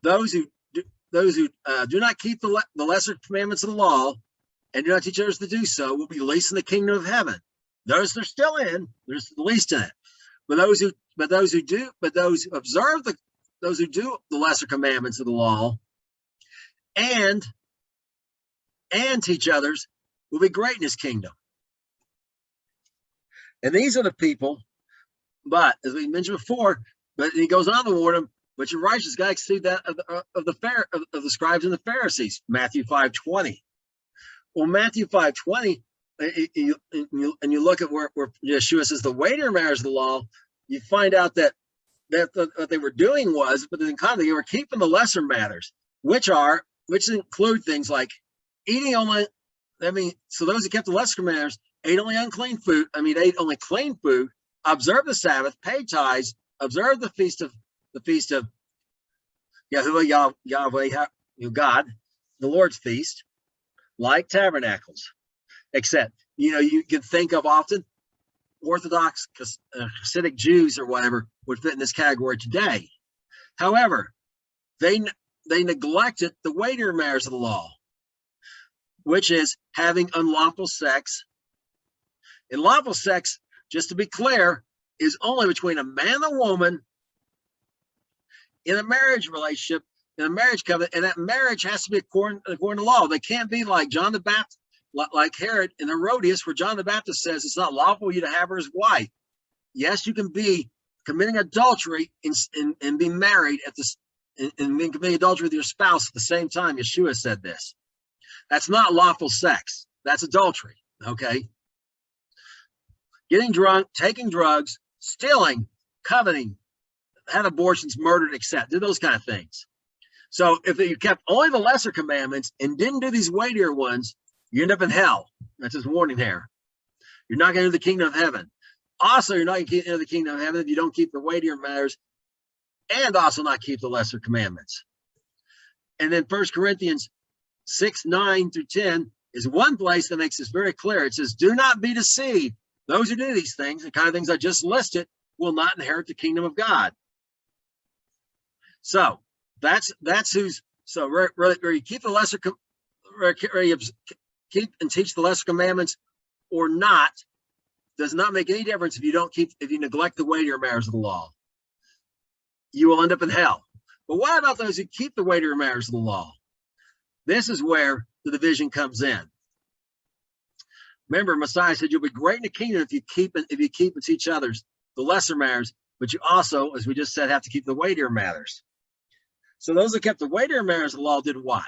do not keep the lesser commandments of the law and do not teach others to do so will be least in the kingdom of heaven. Those that are still in, there's the least in it. But those who do the lesser commandments of the law and teach others will be great in his kingdom. And these are the people, but as we mentioned before, but he goes on to warn them, but your righteous guy exceed that of the scribes and the Pharisees, Matthew 5:20. Well, Matthew 5:20, and you look at where Yeshua says the weightier matters of the law, you find out that what they were doing was, but in context, they were keeping the lesser matters, which include things like eating only. I mean, so those who kept the lesser matters ate only ate only clean food, observed the Sabbath, paid tithes, observed the feast of Yahuwah Yahweh God, the Lord's feast, like tabernacles. Except, you can think of often Orthodox Hasidic Jews or whatever would fit in this category today. However, they neglected the weightier matters of the law, which is having unlawful sex. And lawful sex, just to be clear, is only between a man and a woman in a marriage relationship, in a marriage covenant, and that marriage has to be according to law. They can't be like John the Baptist, like Herod and Herodias, where John the Baptist says it's not lawful for you to have her as wife. Yes, you can be committing adultery and be married and committing adultery with your spouse at the same time. Yeshua said this. That's not lawful sex. That's adultery. Okay. Getting drunk, taking drugs, stealing, coveting, had abortions, murdered, etc. Did those kind of things. So if you kept only the lesser commandments and didn't do these weightier ones, you end up in hell. That's his warning here. You're not going to enter the kingdom of heaven. Also, you're not going to enter the kingdom of heaven if you don't keep the weightier matters and also not keep the lesser commandments. And then 1 Corinthians 6:9-10 is one place that makes this very clear. It says, do not be deceived. Those who do these things, the kind of things I just listed, will not inherit the kingdom of God. So that's who's, so where you keep the lesser, where you keep and teach the lesser commandments or not, does not make any difference if you neglect the weightier matters of the law. You will end up in hell. But what about those who keep the weightier matters of the law? This is where the division comes in. Remember, Messiah said you'll be great in the kingdom if you keep and teach others the lesser matters but you also, as we just said, have to keep the weightier matters. So those that kept the weightier matters of the law did what?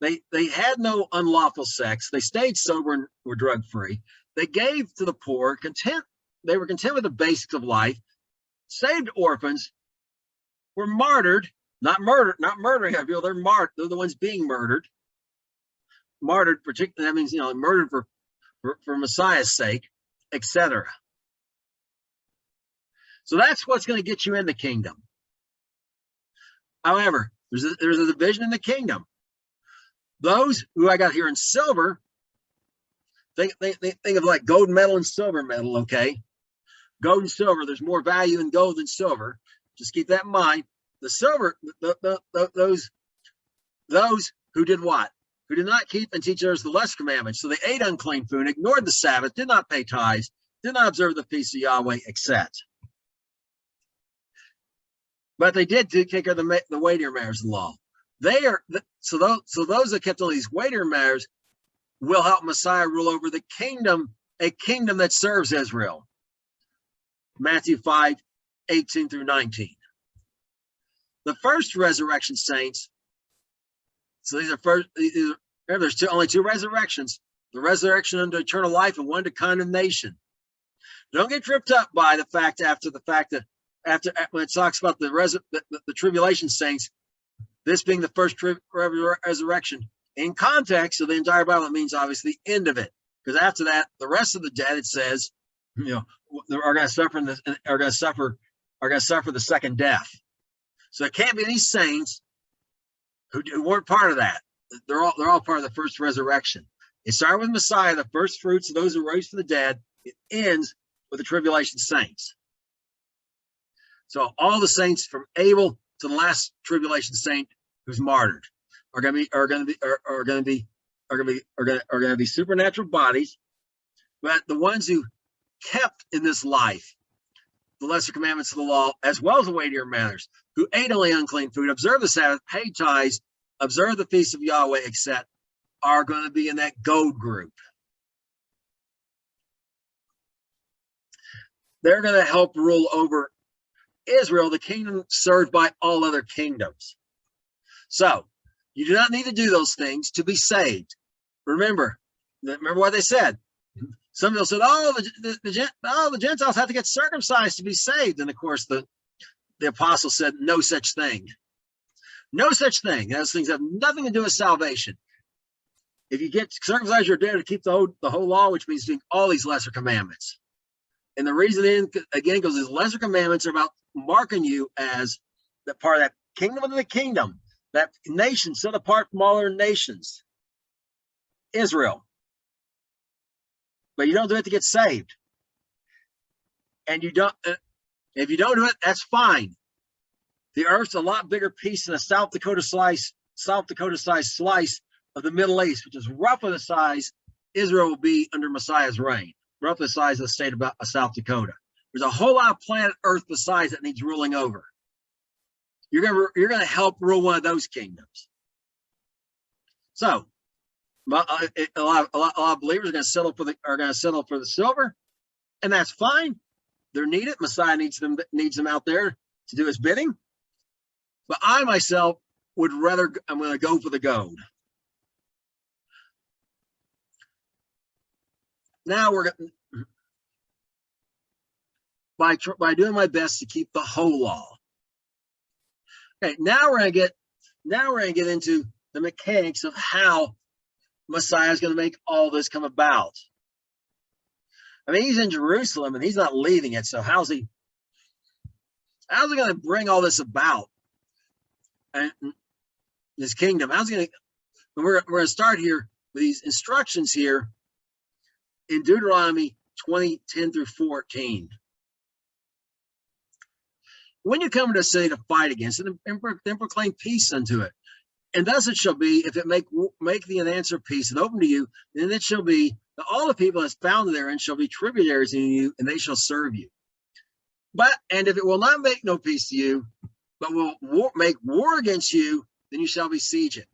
They had no unlawful sex. They stayed sober and were drug free. They gave to the poor, content. They were content with the basics of life. Saved orphans, were martyred, not murdering people. They're martyred. They're the ones being murdered. Martyred, particularly, that means, murdered for Messiah's sake, etc. So that's what's going to get you in the kingdom. However, there's a division in the kingdom. Those who I got here in silver, think of like gold medal and silver medal, okay? Gold and silver, there's more value in gold than silver. Just keep that in mind. The silver, those who did what? Who did not keep and teach others the lesser commandments. So they ate unclean food, ignored the Sabbath, did not pay tithes, did not observe the feast of Yahweh, etc. But they did take care of the weightier matters of the law. So those that kept all these weightier matters will help Messiah rule over the kingdom, a kingdom that serves Israel. Matthew 5:18 through 19. The first resurrection saints, so there's only two resurrections, the resurrection unto eternal life and one to condemnation. Don't get tripped up by the fact that when it talks about the tribulation saints, this being the first resurrection. In context of the entire Bible, it means obviously the end of it. Because after that, the rest of the dead, it says, are going to suffer the second death. So it can't be these saints who weren't part of that. They're all part of the first resurrection. It started with Messiah, the first fruits of those who rose from the dead. It ends with the tribulation saints. So all the saints from Abel to the last tribulation saint who's martyred are going to be supernatural bodies, but the ones who kept in this life the lesser commandments of the law, as well as the weightier matters, who ate only unclean food, observe the Sabbath, paid tithes, observe the feast of Yahweh, etc., are going to be in that gold group. They're going to help rule over Israel, the kingdom served by all other kingdoms. So you do not need to do those things to be saved. Remember what they said. Some people said, the Gentiles have to get circumcised to be saved. And of course, the apostle said, no such thing. No such thing. Those things have nothing to do with salvation. If you get circumcised, you're there to keep the whole law, which means doing all these lesser commandments. And the reason, again, because these lesser commandments are about marking you as that part of that kingdom of the kingdom, that nation set apart from all other nations, Israel. But you don't do it to get saved. And you don't, if you don't do it, that's fine. The earth's a lot bigger piece than a South Dakota sized slice of the Middle East, which is roughly the size Israel will be under Messiah's reign, roughly the size of the state of South Dakota. There's a whole lot of planet Earth besides that needs ruling over. You're gonna help rule one of those kingdoms. So a lot of believers are going to settle for the silver, and that's fine. They're needed. Messiah needs them out there to do his bidding. But I myself I'm going to go for the gold. Now by doing my best to keep the whole law. Okay, now we're going to get into the mechanics of how Messiah is going to make all this come about. I mean, he's in Jerusalem and he's not leaving it. So how's he going to bring all this about? And his kingdom. We're going to start here with these instructions here in Deuteronomy 20:10 through 14. When you come to a city to fight against it, and proclaim peace unto it. And thus it shall be, if it make thee an answer of peace and open to you, then it shall be that all the people that's found therein shall be tributaries in you, and they shall serve you. And if it will not make no peace to you, but will make war against you, then you shall besiege it.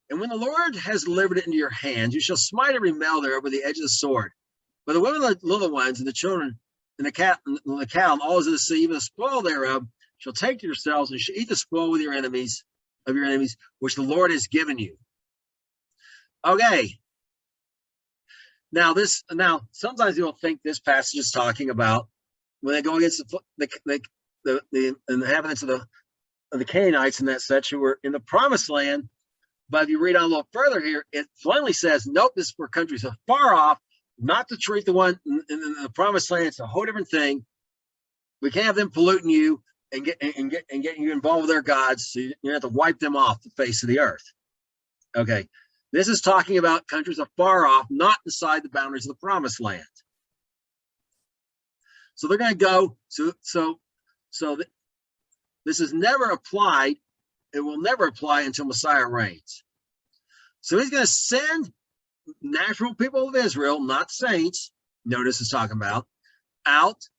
And when the Lord has delivered it into your hands, you shall smite every male there over the edge of the sword. But the women, the little ones, and the children and the cattle, and all is in the sea, even the spoil thereof, shall take to yourselves, and shall eat the spoil with your enemies, which the Lord has given you. Okay. Now sometimes people think this passage is talking about when they go against the inhabitants of the Canaanites and that such who were in the promised land. But if you read on a little further here, it plainly says, nope, this is for countries so far off, not to treat the one in the promised land. It's a whole different thing. We can't have them polluting you and getting you involved with their gods, so you have to wipe them off the face of the earth. Okay. This is talking about countries afar off, not inside the boundaries of the promised land. So they're going to go. This is never applied. It will never apply until Messiah reigns. So he's going to send natural people of Israel, not saints. Notice it's talking about out,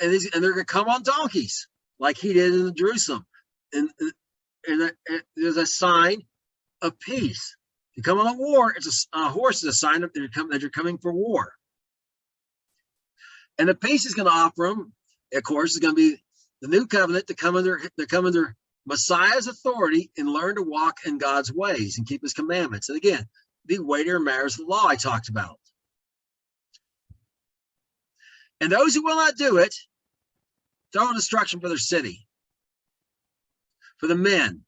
and they're going to come on donkeys like he did in Jerusalem, and there's a sign of peace. You come on a war, it's a horse is a sign that you're coming for war. And the peace is going to offer them, of course, is going to be the new covenant to come under Messiah's authority and learn to walk in God's ways and keep his commandments. And again, the weightier matters of the law I talked about. And those who will not do it, total destruction for their city, for the men.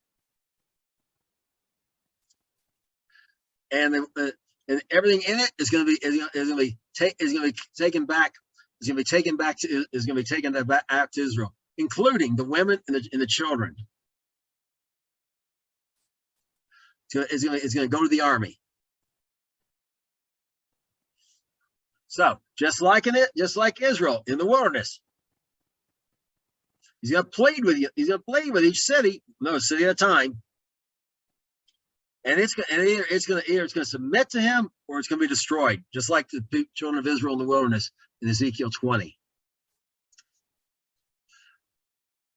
And everything in it is going to be taken back to Israel, including the women and the children. It's going to go to the army. So just like Israel in the wilderness, he's going to plead with you. He's going to plead with each city, no city at a time. And it's going to submit to him, or it's going to be destroyed, just like the children of Israel in the wilderness in Ezekiel 20.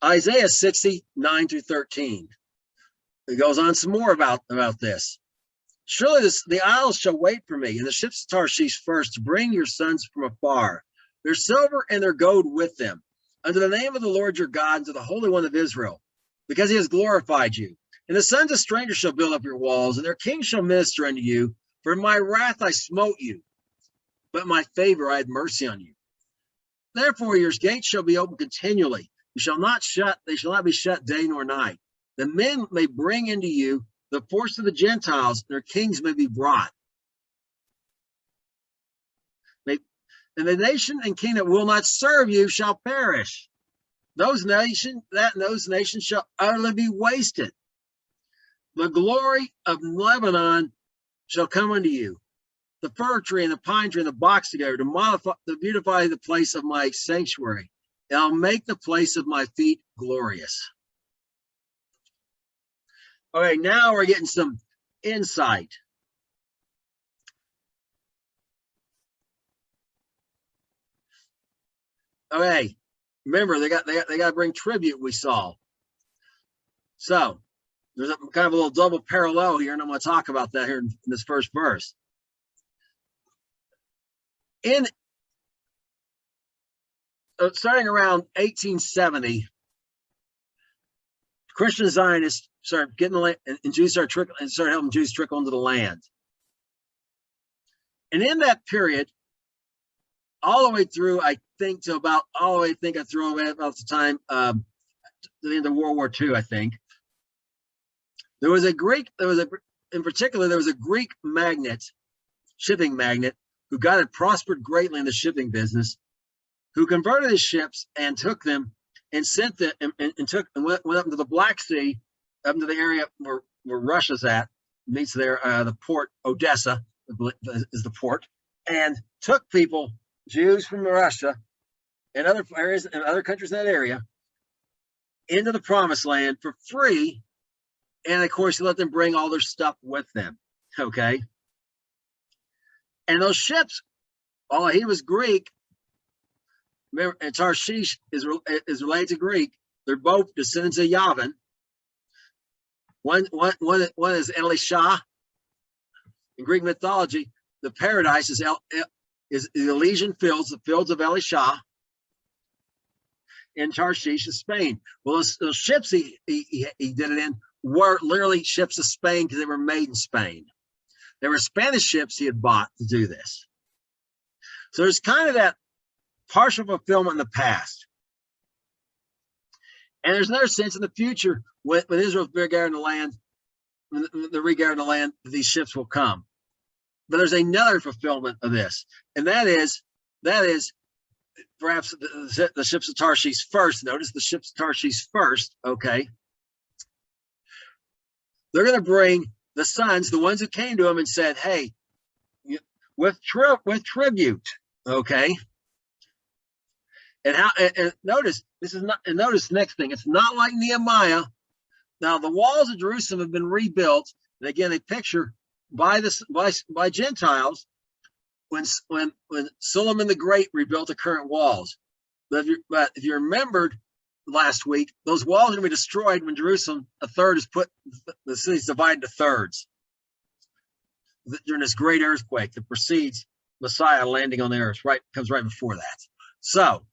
Isaiah 60, 9-13. It goes on some more about this. Surely the isles shall wait for me, and the ships of Tarshish first, to bring your sons from afar, their silver and their gold with them, unto the name of the Lord your God, and to the Holy One of Israel, because he has glorified you. And the sons of strangers shall build up your walls, and their kings shall minister unto you. For in my wrath I smote you, but in my favor I had mercy on you. Therefore your gates shall be open continually. They shall not be shut day nor night. The men may bring into you the force of the Gentiles, and their kings may be brought. And the nation and king that will not serve you shall perish. Those nations shall utterly be wasted. The glory of Lebanon shall come unto you, the fir tree and the pine tree and the box together, to beautify the place of my sanctuary. And I'll make the place of my feet glorious. Okay, now we're getting some insight. Okay, remember they got to bring tribute. We saw. So there's a kind of a little double parallel here, and I'm going to talk about that here in this first verse. Starting around 1870, Christian Zionists started getting the land, and Jews started helping Jews trickle into the land. And in that period, all the way through, I think about the time the end of World War II, I think. There was a Greek shipping magnate, who had prospered greatly in the shipping business, who converted his ships and took them and sent them and went up into the Black Sea, up into the area where Russia's at, meets there, the port, Odessa is the port, and took people, Jews from Russia and other areas and other countries in that area, into the promised land for free. And of course, he let them bring all their stuff with them. Okay. And those ships, although he was Greek, remember, and Tarshish is related to Greek. They're both descendants of Yavin. One is Elisha. In Greek mythology, the paradise is the Elysian fields, the fields of Elisha. in Tarshish of Spain. Well, those ships he did it in were literally ships of Spain because they were made in Spain. They were Spanish ships he had bought to do this. So there's kind of that partial fulfillment in the past. And there's another sense in the future when Israel's regarding the land, regarding the land, these ships will come. But there's another fulfillment of this, and that is perhaps the ships of Tarshish first. Notice the ships of Tarshish first, okay? They're going to bring the sons, the ones who came to him and said, hey, with tribute, okay? And notice this is not. And notice the next thing. It's not like Nehemiah. Now the walls of Jerusalem have been rebuilt, and again, a picture by Gentiles when Solomon the Great rebuilt the current walls. But if you remembered last week, those walls are going to be destroyed when Jerusalem, a third is put. The city's divided into thirds during this great earthquake that precedes Messiah landing on the earth. Comes right before that. So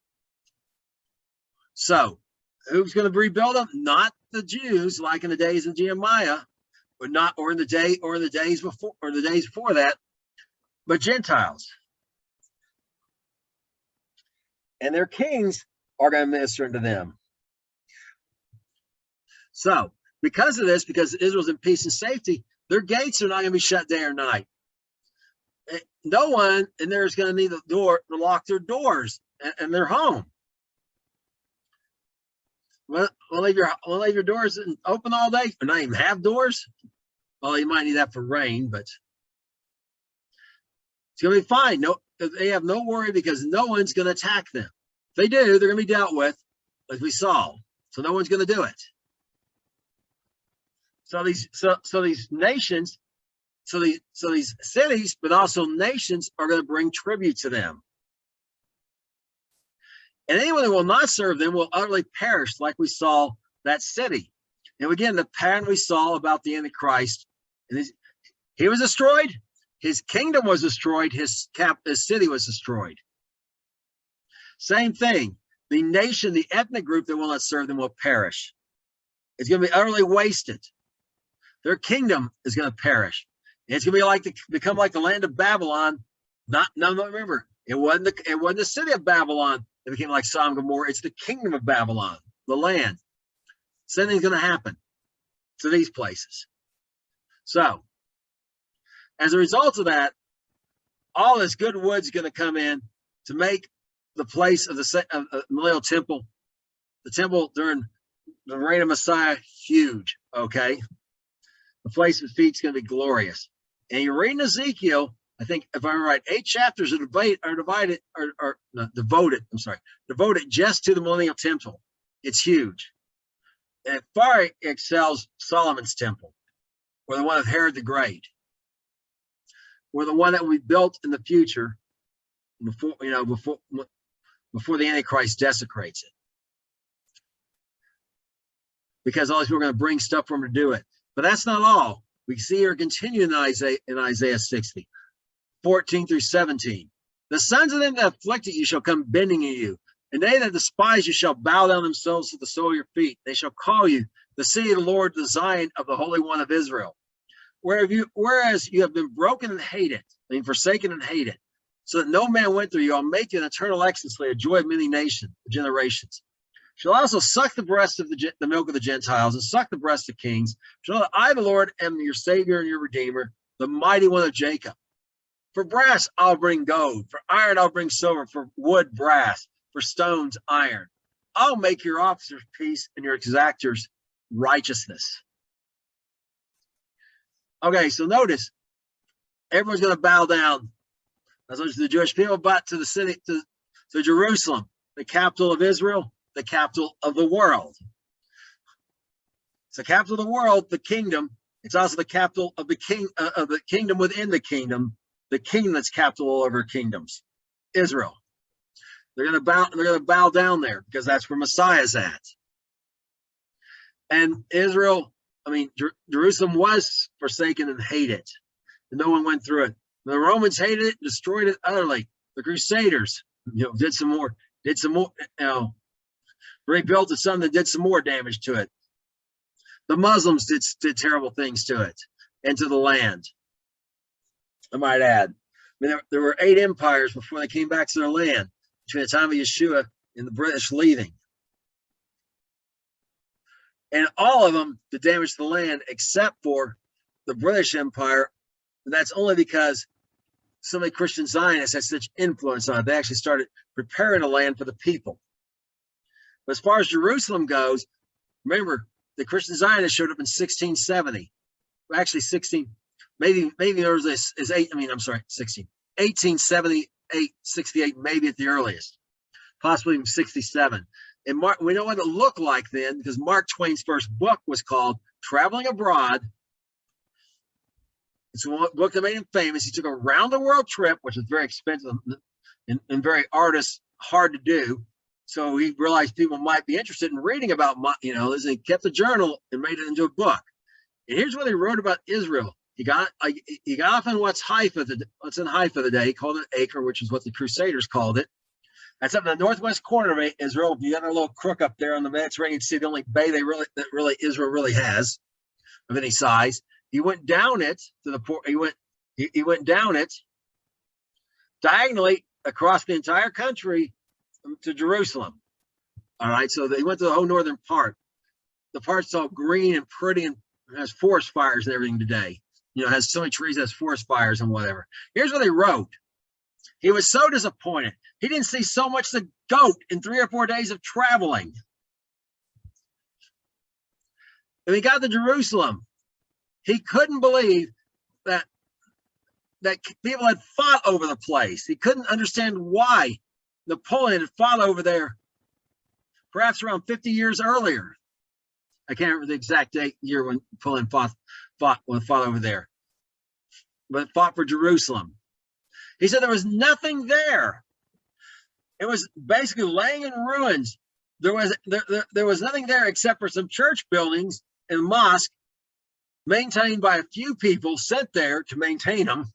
who's going to rebuild them? Not the Jews, like in the days of Nehemiah, or in the days before that, but Gentiles. And their kings are going to minister unto them. So because of this, because Israel's in peace and safety, their gates are not going to be shut day or night. No one in there is going to need a door to lock their doors and their home. We'll leave your doors open all day, or not even have doors. Well, you might need that for rain, but it's going to be fine. No, they have no worry because no one's going to attack them. If they do, they're going to be dealt with, like we saw. So no one's going to do it. So these nations, so these cities, but also nations are going to bring tribute to them. And anyone who will not serve them will utterly perish, like we saw that city. And again, the pattern we saw about the Antichrist, and he was destroyed, his kingdom was destroyed, his city was destroyed. Same thing. The nation, the ethnic group that will not serve them will perish. It's going to be utterly wasted. Their kingdom is going to perish. And it's going to be become like the land of Babylon. Remember, it wasn't the city of Babylon. It became like Sodom and Gomorrah. It's the kingdom of Babylon, the land. Same thing's going to happen to these places. So, as a result of that, all this good wood's going to come in to make the place of the Millennial Temple, the temple during the reign of Messiah, huge. Okay, the place of feet's going to be glorious. And you read in Ezekiel, I think if I'm right, 8 chapters are devoted just to the Millennial Temple. It's huge. And it far excels Solomon's temple, or the one of Herod the Great, or the one that will be built in the future before the Antichrist desecrates it. Because all these people are going to bring stuff for him to do it. But that's not all. We see here continuing in Isaiah 60. 14 through 17. The sons of them that afflicted you shall come bending at you, and they that despise you shall bow down themselves to the sole of your feet. They shall call you the city of the Lord, the Zion of the Holy One of Israel. Whereas you have been broken and hated, forsaken and hated, so that no man went through you, I'll make you an eternal excellency, a joy of many generations. Shall also suck the breast of the milk of the Gentiles, and suck the breast of kings. Shall know that I, the Lord, am your Savior and your Redeemer, the mighty one of Jacob. For brass, I'll bring gold. For iron, I'll bring silver. For wood, brass. For stones, iron. I'll make your officers peace and your exactors righteousness. Okay, so notice, everyone's going to bow down. As much as the Jewish people, but to the city, to Jerusalem, the capital of Israel, the capital of the world. It's the capital of the world, the kingdom. It's also the capital of the kingdom within the kingdom that's capital all over kingdoms, Israel. They're going to bow down there because that's where Messiah's at. And Jerusalem was forsaken and hated, and no one went through it. The Romans hated it, destroyed it utterly. The Crusaders, did some more. rebuilt it some that did some more damage to it. The Muslims did terrible things to it and to the land, I might add. I mean, there were 8 empires before they came back to their land between the time of Yeshua and the British leaving. And all of them did damage to the land except for the British Empire. And that's only because so many Christian Zionists had such influence on it. They actually started preparing the land for the people. But as far as Jerusalem goes, remember, the Christian Zionists showed up in 1670. Actually, 16, maybe there was this is 8. I mean, I'm sorry, 1878, 68, maybe at the earliest, possibly even 67. And we know what it looked like then, because Mark Twain's first book was called Traveling Abroad. It's a book that made him famous. He took a round-the-world trip, which was very expensive and very hard to do. So he realized people might be interested in reading about, as he kept a journal and made it into a book. And here's what he wrote about Israel. He got off on what's in Haifa today. He called it Acre, which is what the Crusaders called it. That's up in the northwest corner of Israel. You got a little crook up there on the Mediterranean Sea, the only bay that Israel really has of any size. He went down it to the port. He went down it diagonally across the entire country to Jerusalem. All right, so they went to the whole northern part. The part's all green and pretty and has forest fires and everything today. Has so many trees, has forest fires and whatever. Here's what he wrote. He was so disappointed. He didn't see so much the goat in 3 or 4 days of traveling. And he got to Jerusalem. He couldn't believe that people had fought over the place. He couldn't understand why Napoleon had fought over there, perhaps around 50 years earlier. I can't remember the exact year when Napoleon fought over there, but fought for Jerusalem. He said there was nothing there. It was basically laying in ruins. There was nothing there except for some church buildings and mosque maintained by a few people sent there to maintain them,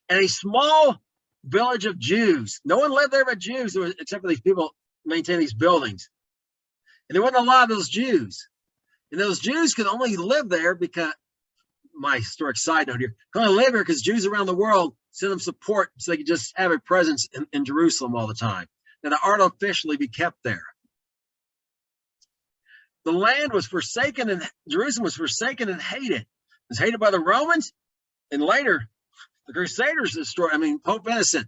and a small village of Jews. No one lived there but Jews, except for these people maintaining these buildings. And there wasn't a lot of those Jews. And those Jews could only live there because, my historic side note here, could only live here because Jews around the world sent them support so they could just have a presence in Jerusalem all the time. And to artificially be kept there. The land was forsaken, and Jerusalem was forsaken and hated. It was hated by the Romans, and later the Crusaders destroyed. Pope Innocent,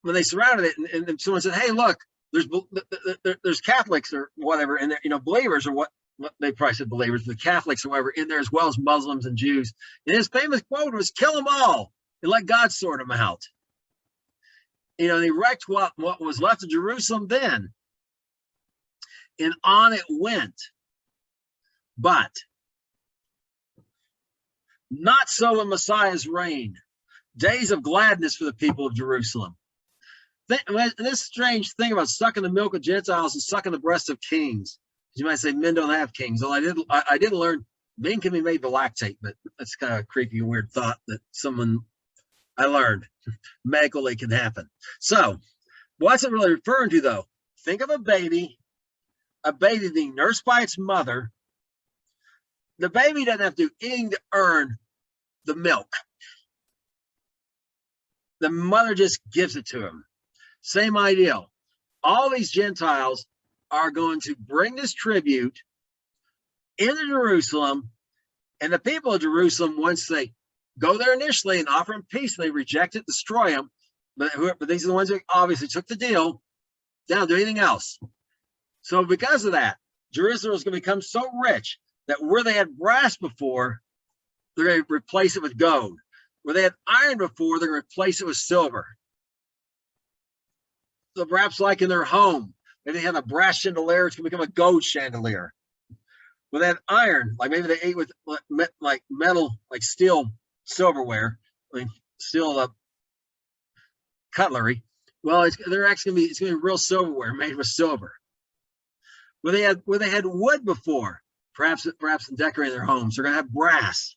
when they surrounded it, and someone said, "Hey, look, there's Catholics or whatever in there, believers or what." They probably said believers, but Catholics or whatever in there, as well as Muslims and Jews. And his famous quote was, "Kill them all and let God sort them out." And he wrecked what was left of Jerusalem then. And on it went. But not so in Messiah's reign. Days of gladness for the people of Jerusalem. This strange thing about sucking the milk of Gentiles and sucking the breasts of kings. You might say men don't have kings. Well, I didn't learn men can be made to lactate, but that's kind of a creepy, weird thought that I learned medically can happen. So what's it really referring to, though? Think of a baby being nursed by its mother. The baby doesn't have to do anything to earn the milk. The mother just gives it to him. Same ideal. All these Gentiles are going to bring this tribute into Jerusalem, and the people of Jerusalem, once they go there initially and offer them peace, they reject it, destroy them. But these are the ones who obviously took the deal. They don't do anything else. So because of that, Jerusalem is going to become so rich that where they had brass before, they're going to replace it with gold. Where they had iron before, they're going to replace it with silver. So perhaps like in their home, maybe they have a brass chandelier, it's going to become a gold chandelier. Where they had iron, like maybe they ate with like metal, like steel silverware, steel cutlery. Well, it's going to be real silverware made with silver. Where they had wood before, perhaps in decorating their homes, they're going to have brass.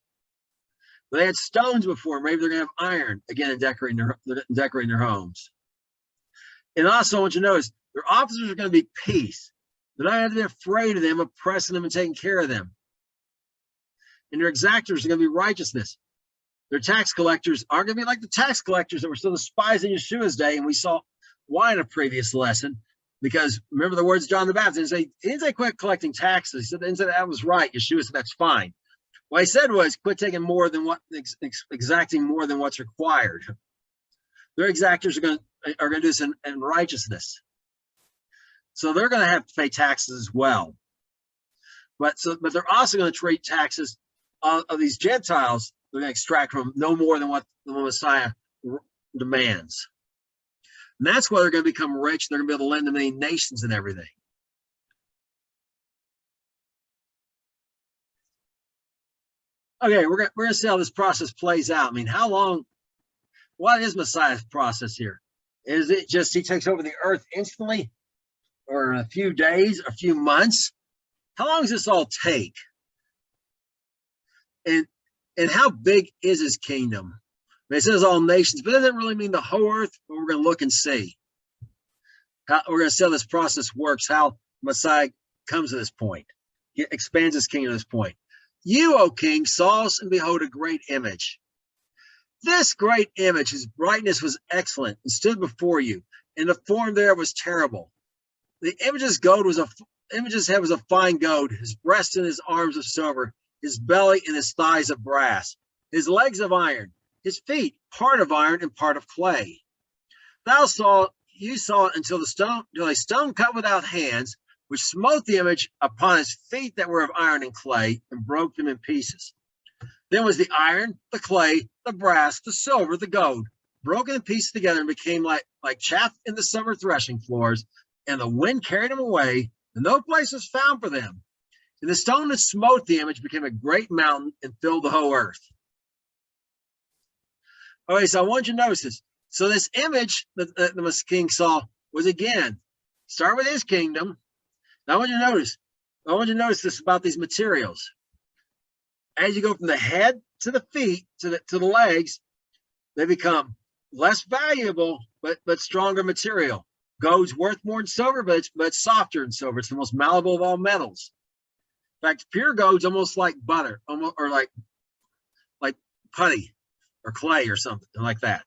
Where they had stones before, maybe they're going to have iron again in decorating their homes. And also, I want you to notice Their officers are going to be peace. They're not going to be afraid of them, oppressing them and taking care of them. And their exactors are going to be righteousness. Their tax collectors are going to be like the tax collectors that were still the spies in Yeshua's day. And we saw why in a previous lesson, because remember the words of John the Baptist, he didn't say quit collecting taxes. He didn't say that was right. Yeshua said that's fine. What he said was quit taking more than what, exacting more than what's required. Their exactors are going to do this in righteousness. So they're going to have to pay taxes as well. But they're also going to treat taxes of these Gentiles. They're going to extract from them no more than what the Messiah demands. And that's why they're going to become rich. They're going to be able to lend to many nations and everything. Okay, we're going to see how this process plays out. I mean, how long? What is Messiah's process here? Is it just he takes over the earth instantly, or in a few days, a few months? How long does this all take? And how big is his kingdom? I mean, it says all nations, but it doesn't really mean the whole earth. But we're going to look and see. We're going to see how this process works, how Messiah comes to this point. He expands his kingdom to this point. You, O king, saw and behold a great image. This great image, his brightness was excellent and stood before you, and the form thereof was terrible. The image's head was of fine gold, his breast and his arms of silver, his belly and his thighs of brass, his legs of iron, his feet part of iron and part of clay. You saw it until a stone cut without hands, which smote the image upon his feet that were of iron and clay, and broke them in pieces. Then was the iron, the clay, the brass, the silver, the gold, broken in pieces together, and became like chaff in the summer threshing floors, and the wind carried them away, and no place was found for them. And the stone that smote the image became a great mountain and filled the whole earth. Okay, so I want you to notice this. So this image that the king saw was, again, start with his kingdom. Now I want you to notice this about these materials. As you go from the head to the feet to the legs, they become less valuable but stronger material. Gold's worth more than silver, but it's softer than silver. It's the most malleable of all metals. In fact, pure gold's almost like butter, or like putty or clay or something like that.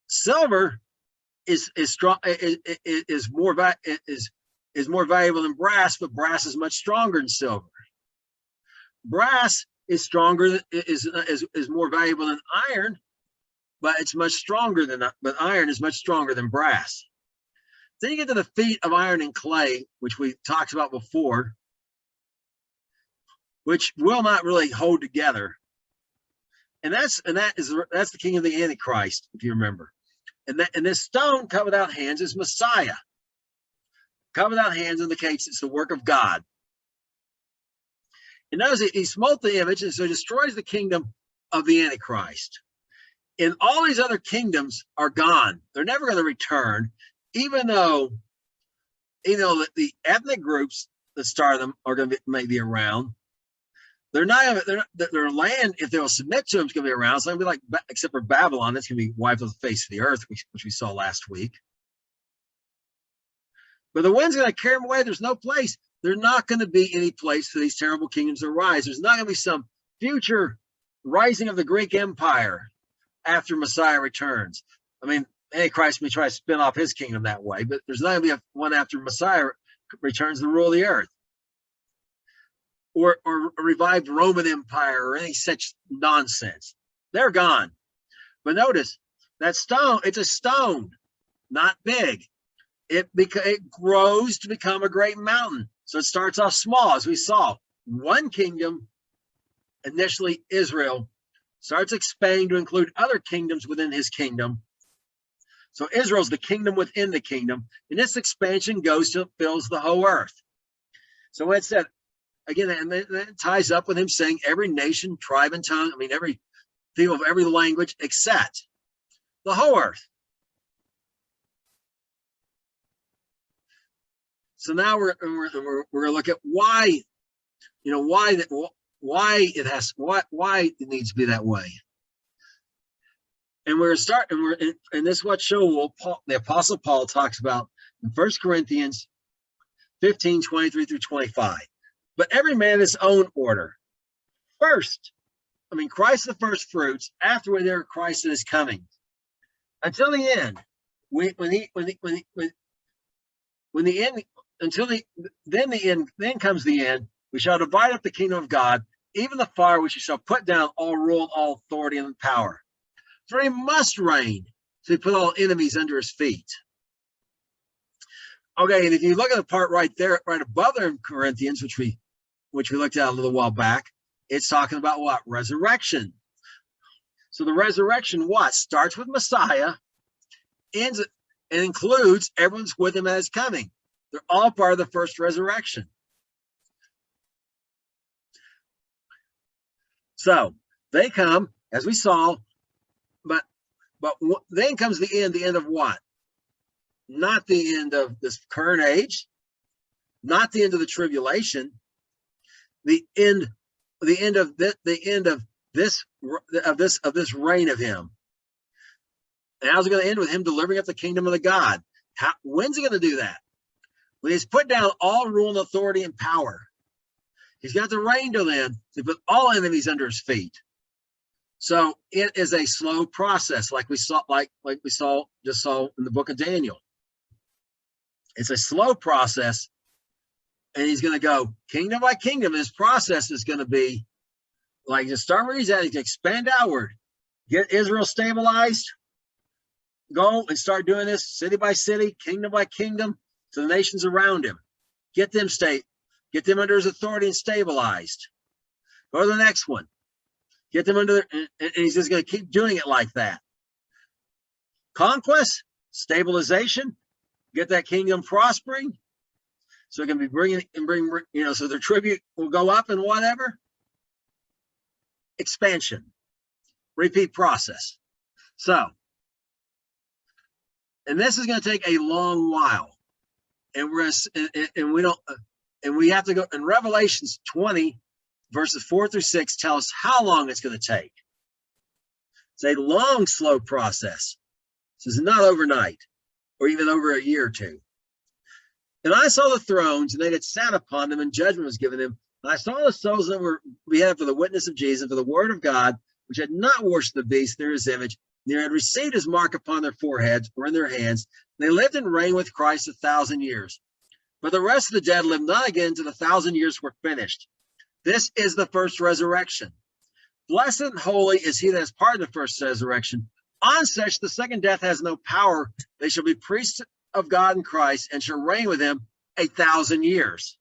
Silver is more valuable than brass, but brass is much stronger than silver. Brass is more valuable than iron, but iron is much stronger than brass. Then you get to the feet of iron and clay, which we talked about before, which will not really hold together. And that's the king of the Antichrist, if you remember. And this stone cut without hands is Messiah. Cut without hands indicates it's the work of God. And notice he smote the image, and so he destroys the kingdom of the Antichrist. And all these other kingdoms are gone. They're never going to return, even though the ethnic groups that started them are going to be around. They're not. Their land, if they will submit to them, is going to be around. It's not going to be like, except for Babylon, that's going to be wiped off the face of the earth, which we saw last week. But the wind's going to carry them away. There's no place. There's not going to be any place for these terrible kingdoms to rise. There's not going to be some future rising of the Greek Empire after Messiah returns. I mean, Antichrist may try to spin off his kingdom that way, but there's not going to be one after Messiah returns to rule the earth. Or a revived Roman Empire or any such nonsense. They're gone. But notice, that stone, it's a stone, not big. It grows to become a great mountain. So it starts off small, as we saw. One kingdom, initially Israel, starts expanding to include other kingdoms within his kingdom. So Israel's the kingdom within the kingdom, and this expansion goes to fills the whole earth. So when it said, again, and that ties up with him saying every nation, tribe, and tongue, every people of every language, except the whole earth. So now we're going to look at why it needs to be that way. And we're going to start, and this is what the Apostle Paul talks about in 1 Corinthians 15, 23 through 25. But every man his own order. First, Christ the first fruits, afterward there Christ is coming. Until the end. Then comes the end. We shall divide up the kingdom of God, even the fire which he shall put down all rule, all authority, and power. For he must reign, so he put all enemies under his feet. Okay, and if you look at the part right there, right above there in Corinthians, which we looked at a little while back, it's talking about what? Resurrection. So the resurrection, what? Starts with Messiah, ends and includes everyone's with him at his coming. They're all part of the first resurrection. So they come, as we saw, but then comes the end of what? Not the end of this current age, not the end of the tribulation, the end of this reign of him. And how's it going to end? With him delivering up the kingdom of the God. When's he going to do that? When he's put down all rule and authority and power. He's got the reign till then to put all enemies under his feet. So it is a slow process, like we saw in the book of Daniel. It's a slow process, and he's going to go kingdom by kingdom. His process is going to be like, just start where he's at. He can expand outward, get Israel stabilized, go and start doing this city by city, kingdom by kingdom, to the nations around him. Get them under his authority and stabilized. Go to the next one. Get them under, and he's just going to keep doing it like that. Conquest, stabilization, get that kingdom prospering, so it can be so their tribute will go up and whatever. Expansion, repeat process. So, and this is going to take a long while, and we have to go. And Revelations 20, verses 4 through 6 tell us how long it's going to take. It's a long, slow process. This is not overnight, or even over a year or two. And I saw the thrones, and they that sat upon them, and judgment was given them. And I saw the souls that were beheaded for the witness of Jesus, for the word of God, which had not worshipped the beast near his image, neither had received his mark upon their foreheads or in their hands. And they lived and reigned with Christ 1,000 years. But the rest of the dead lived not again till the 1,000 years were finished. This is the first resurrection. Blessed and holy is he that is part of the first resurrection. On such the second death has no power. They shall be priests of God in Christ, and shall reign with him 1,000 years.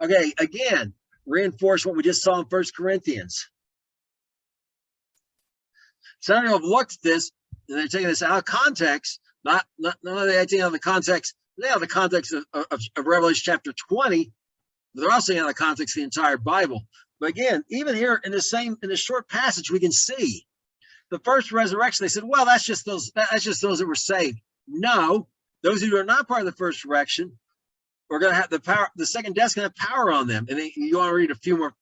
Okay, again, reinforce what we just saw in 1 Corinthians. Some have looked at this, and they're taking this out of context. Not only are they taking out of the context, they have the context of Revelation chapter 20, but they're also taking out of the context of the entire Bible. But again, even here in this short passage, we can see the first resurrection. They said, well, that's just those that were saved. No, those who are not part of the first resurrection are going to have the power. The second death's going to have power on them. And you want to read a few more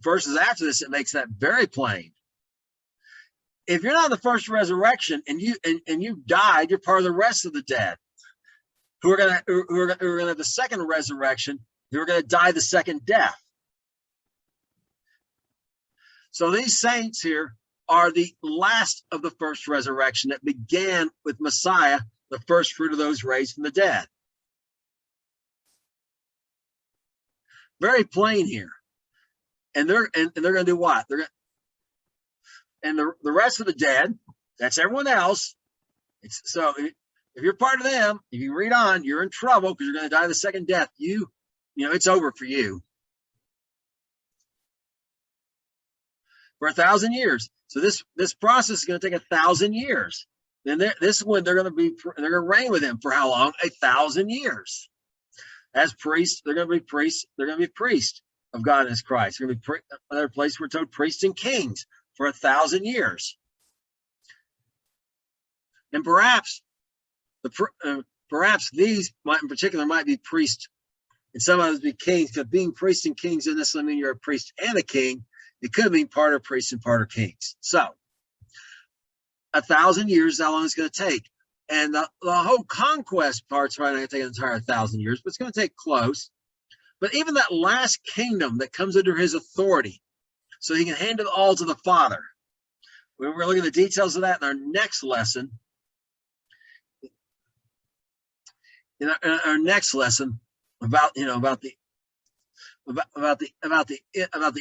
verses after this, it makes that very plain. If you're not in the first resurrection and you died, you're part of the rest of the dead who are going to have the second resurrection, who are going to die the second death. So these saints here are the last of the first resurrection that began with Messiah, the first fruit of those raised from the dead. Very plain here. And they're going to do what? And the rest of the dead, that's everyone else. So if you're part of them, if you read on, you're in trouble because you're going to die the second death. It's over for you. For 1,000 years. So this process is going to take 1,000 years. Then this is when they're going to reign with him for how long? 1,000 years. As priests, they're going to be priests. They're going to be priests of God as Christ. They're going to be another place we're told priests and kings for 1,000 years. And perhaps these in particular might be priests, and some others be kings. Because being priests and kings doesn't necessarily mean you're a priest and a king. It could mean part of priests and part of kings. So 1,000 years is how long it's going to take. And the whole conquest part's probably not going to take an entire 1,000 years, but it's going to take close. But even that last kingdom that comes under his authority, so he can hand it all to the Father. We're looking at the details of that in our next lesson. In our next lesson about the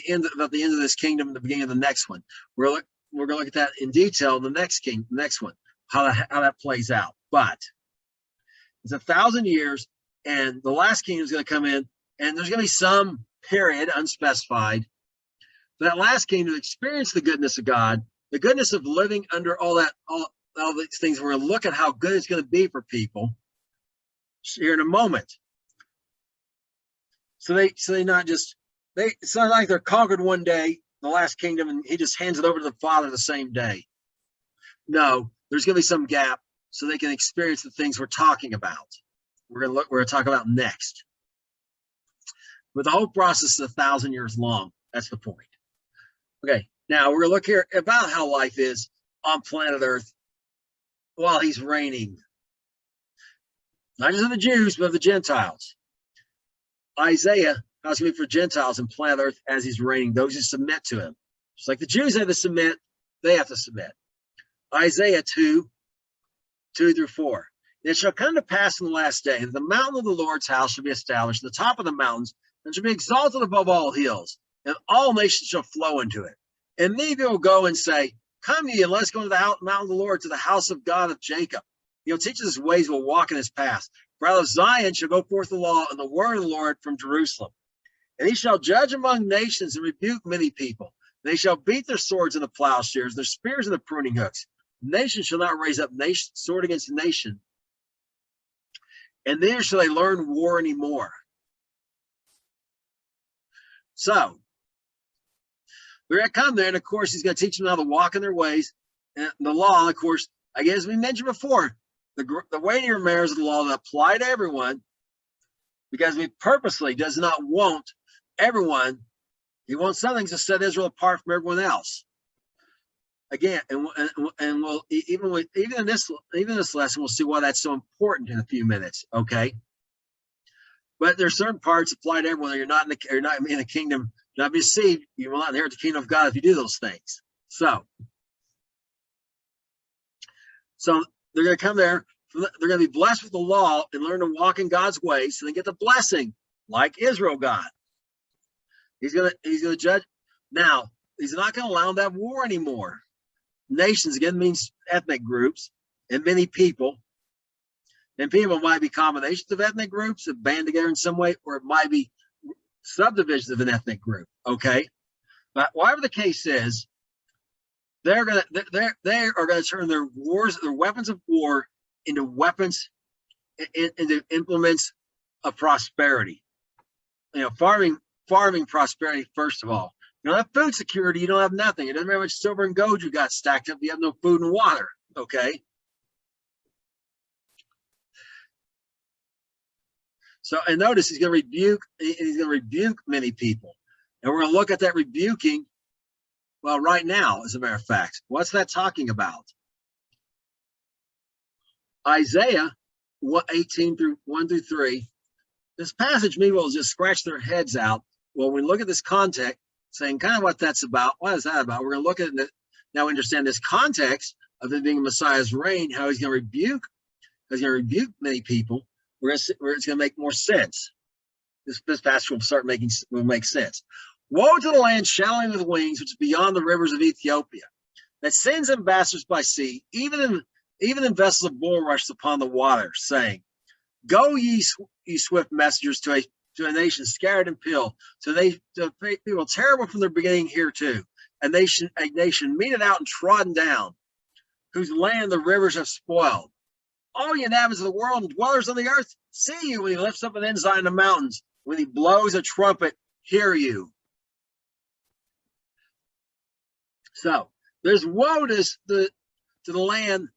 end of this kingdom and the beginning of the next one. We're going to look at that in detail in the next one, how that plays out. But it's 1,000 years, and the last kingdom is going to come in, and there's going to be some period unspecified. That last kingdom experience the goodness of God, the goodness of living under all these things. We're going to look at how good it's going to be for people here in a moment. So it's not like they're conquered one day, the last kingdom, and he just hands it over to the Father the same day. No, there's going to be some gap so they can experience the things we're talking about. We're going to talk about next. But the whole process is 1,000 years long. That's the point. Okay, now we're going to look here about how life is on planet Earth while he's reigning. Not just of the Jews, but of the Gentiles. Isaiah, how it's going to be for Gentiles in planet Earth as he's reigning, those who submit to him. Just like the Jews have to submit, they have to submit. Isaiah 2:2-4. It shall come to pass in the last day that the mountain of the Lord's house shall be established, the top of the mountains, and shall be exalted above all hills, and all nations shall flow into it. And many people will go and say, come ye, and let us go to the mountain of the Lord, to the house of God of Jacob. He'll teach us his ways, will walk in his paths. For out of Zion shall go forth the law and the word of the Lord from Jerusalem. And he shall judge among nations and rebuke many people. They shall beat their swords into plowshares, their spears into pruning hooks. Nation shall not raise up sword against nation, and neither shall they learn war anymore. So they're going to come there, and of course, he's going to teach them how to walk in their ways. And the law, of course, I guess we mentioned before, the weightier matters of the law that apply to everyone, because he purposely does not want everyone. He wants some things to set Israel apart from everyone else. Again, and we'll even in this lesson, we'll see why that's so important in a few minutes. Okay, but there's certain parts apply to everyone. You're not in the kingdom. Not be deceived. You will not inherit the kingdom of God if you do those things. So they're going to come there. They're going to be blessed with the law and learn to walk in God's ways, so they get the blessing like Israel got. He's going to judge. Now, he's not going to allow them to have war anymore. Nations, again, means ethnic groups and many people. And people might be combinations of ethnic groups that band together in some way, or it might be subdivisions of an ethnic group. Okay, but whatever the case is, they are going to turn their weapons of war into weapons, into implements of prosperity. Farming prosperity first of all. You don't have food security, you don't have nothing. It doesn't matter how much silver and gold you got stacked up, you have no food and water. Okay. So, and notice he's going to rebuke many people. And we're going to look at that rebuking, well, right now, as a matter of fact. What's that talking about? Isaiah 18:1-3. This passage, maybe will just scratch their heads out. Well, when we look at this context, saying kind of what that's about, what is that about? We're going to look at it now. Understand this context of it being a Messiah's reign, how he's going to rebuke many people. It's going to make more sense. This passage will make sense. Woe to the land shouting with wings, which is beyond the rivers of Ethiopia, that sends ambassadors by sea, even in vessels of bulrushes upon the water, saying, go ye swift messengers to a nation scattered and pilled, to people terrible from their beginning hereto, a nation meted out and trodden down, whose land the rivers have spoiled. All ye inhabitants of the world and dwellers on the earth, see you when he lifts up an ensign in the mountains, when he blows a trumpet, hear you. So there's woe to the land,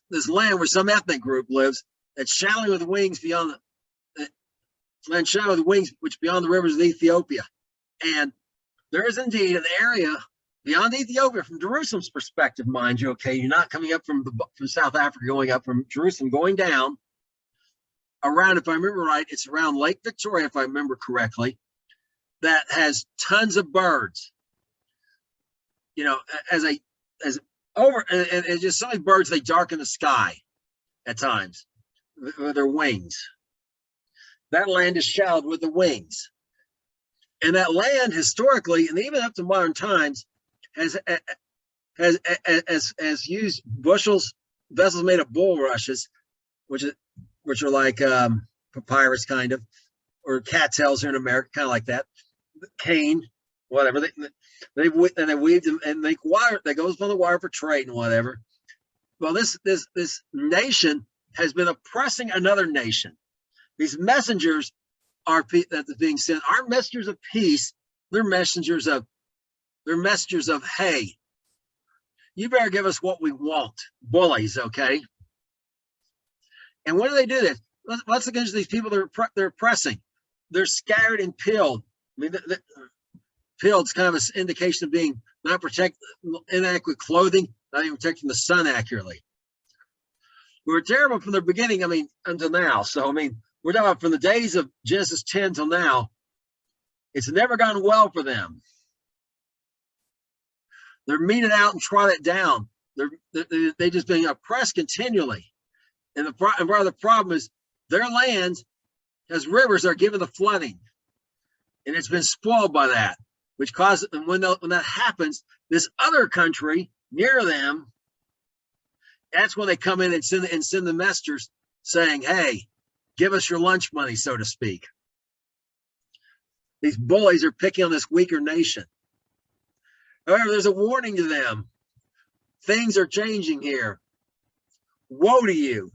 this land where some ethnic group lives, that's shouting with wings beyond land shouting with wings which beyond the rivers of Ethiopia. And there is indeed an area beyond Ethiopia, from Jerusalem's perspective, mind you. Okay, you're not coming up from South Africa, going up from Jerusalem, going down around. If I remember right, it's around Lake Victoria, if I remember correctly. That has tons of birds. You know, as over and just some of these birds, they darken the sky at times with their wings. That land is shadowed with the wings. And that land historically, and even up to modern times, has used vessels made of bulrushes, which are like papyrus kind of, or cattails here in America, kind of like that, cane, whatever. They weave them and make wire that goes on the wire for trade and whatever. Well, this nation has been oppressing another nation. These messengers that's being sent are messengers of peace. They're messengers of hey, you better give us what we want. Bullies, okay? And when do they do this? Let's look into these people they're oppressing. They're scattered and pilled. I mean, pilled is kind of an indication of being not protect inadequate clothing, not even protecting the sun accurately. We were terrible from the beginning, I mean, until now. So, I mean, we're talking about from the days of Genesis 10 till now. It's never gone well for them. They're meted out and trodden down. They're just being oppressed continually. And part of the problem is their land has rivers that are given the flooding. And it's been spoiled by that, which causes, and when that happens, this other country near them, that's when they come in and send the messengers saying, hey, give us your lunch money, so to speak. These bullies are picking on this weaker nation. However, there's a warning to them. Things are changing here. Woe to you.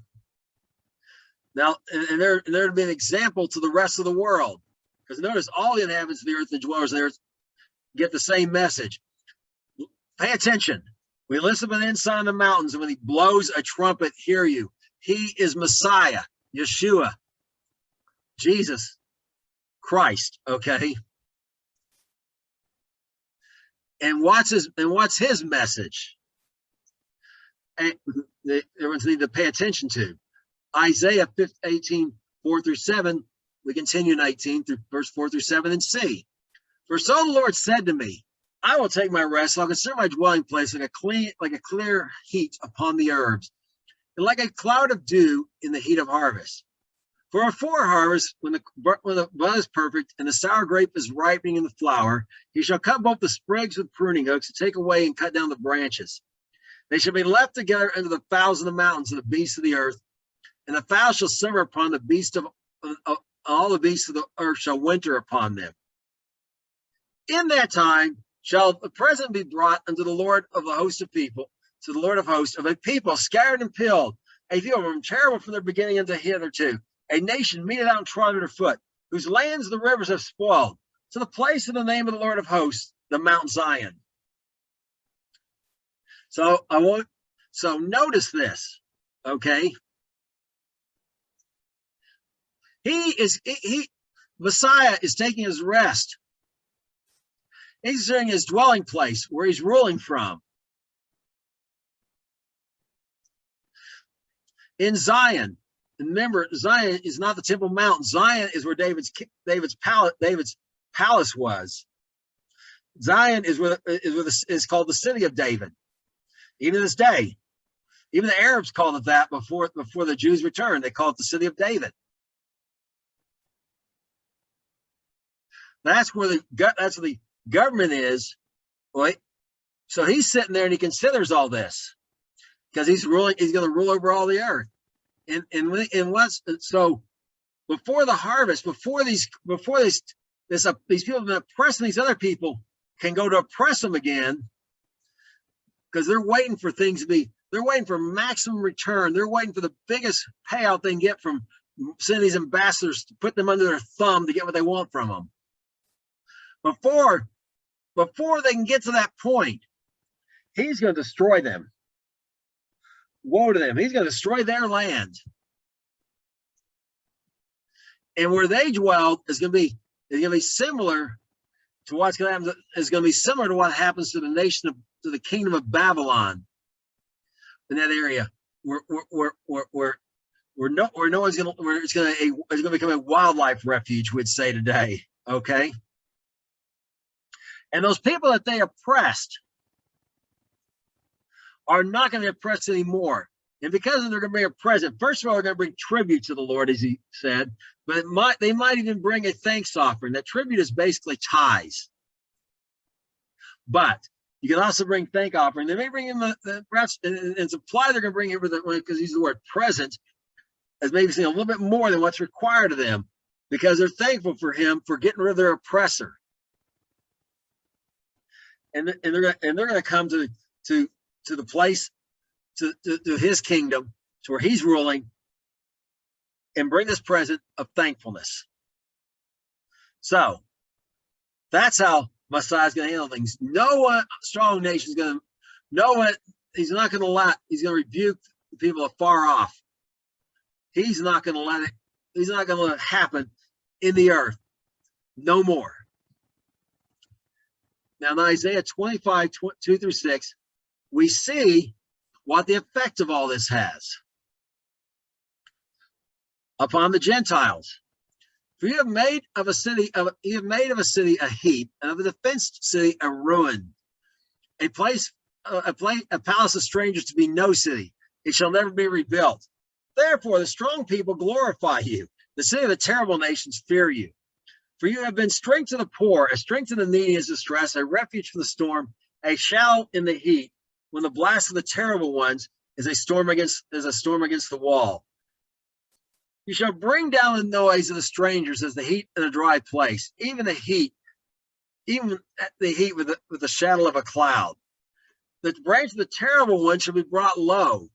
Now, and they're to be an example to the rest of the world. Because notice, all the inhabitants of the earth and dwellers there get the same message. Pay attention. We listen from inside the mountains, and when he blows a trumpet, hear you. He is Messiah, Yeshua, Jesus Christ, okay? And what's his message? And everyone's need to pay attention to. Isaiah 18, 4-7. We continue in 18 through verse 4-7 and see. For so the Lord said to me, I will take my rest. I'll consider my dwelling place like a clear heat upon the herbs, and like a cloud of dew in the heat of harvest. For before harvest, when the bud is perfect and the sour grape is ripening in the flower, he shall cut both the sprigs with pruning hooks and take away and cut down the branches. They shall be left together under the fowls of the mountains and the beasts of the earth, and the fowls shall simmer upon the beast of all the beasts of the earth shall winter upon them. In that time shall the present be brought unto the Lord of the host of people, to the Lord of hosts, of a people scattered and pilled, a people from terrible from their beginning unto hitherto, a nation meted out and trodden underfoot, whose lands the rivers have spoiled, to the place of the name of the Lord of hosts, the Mount Zion. So notice this, okay? Messiah is taking his rest. He's doing his dwelling place where he's ruling from. In Zion, remember, Zion is not the Temple Mount. Zion is where David's palace was. Zion is called the city of David. Even this day, even the Arabs called it that before the Jews returned. They called it the city of David. That's where the government is. Right? So he's sitting there and he considers all this because he's going to rule over all the earth. So before the harvest, before these people have been oppressing these other people can go to oppress them again, because they're waiting for they're waiting for maximum return. They're waiting for the biggest payout they can get from sending these ambassadors to put them under their thumb to get what they want from them. Before they can get to that point, he's going to destroy them. Woe to them. He's going to destroy their land. And where they dwell is going to be similar to what's going to happen is going to be similar to what happens to the kingdom of Babylon in that area, where no one's going to, where it's going to become a wildlife refuge, we'd say today. Okay, and those people that they oppressed are not going to be oppressed anymore. And because they're going to bring a present, first of all, they're going to bring tribute to the Lord, as he said, but they might even bring a thanks offering. That tribute is basically tithes. But you can also bring thank offering. They may bring in perhaps, and supply they're going to bring in, because he's the word present, as maybe saying a little bit more than what's required of them, because they're thankful for him for getting rid of their oppressor. And they're going to come to the place, to his kingdom, to where he's ruling, and bring this present of thankfulness. So that's how Messiah is going to handle things. No one strong nation is going to, he's not going to he's going to rebuke the people afar off. He's not going to let it happen in the earth no more. Now in Isaiah 25, 2 through 6, we see what the effect of all this has upon the Gentiles. For you have made of a city a heap, and of a defenced city a ruin, a palace of strangers to be no city. It shall never be rebuilt. Therefore the strong people glorify you. The city of the terrible nations fear you. For you have been strength to the poor, a strength to the needy is distress, a refuge from the storm, a shout in the heat, when the blast of the terrible ones is a storm against the wall. You shall bring down the noise of the strangers as the heat in a dry place, even the heat with the shadow of a cloud. The branch of the terrible one shall be brought low.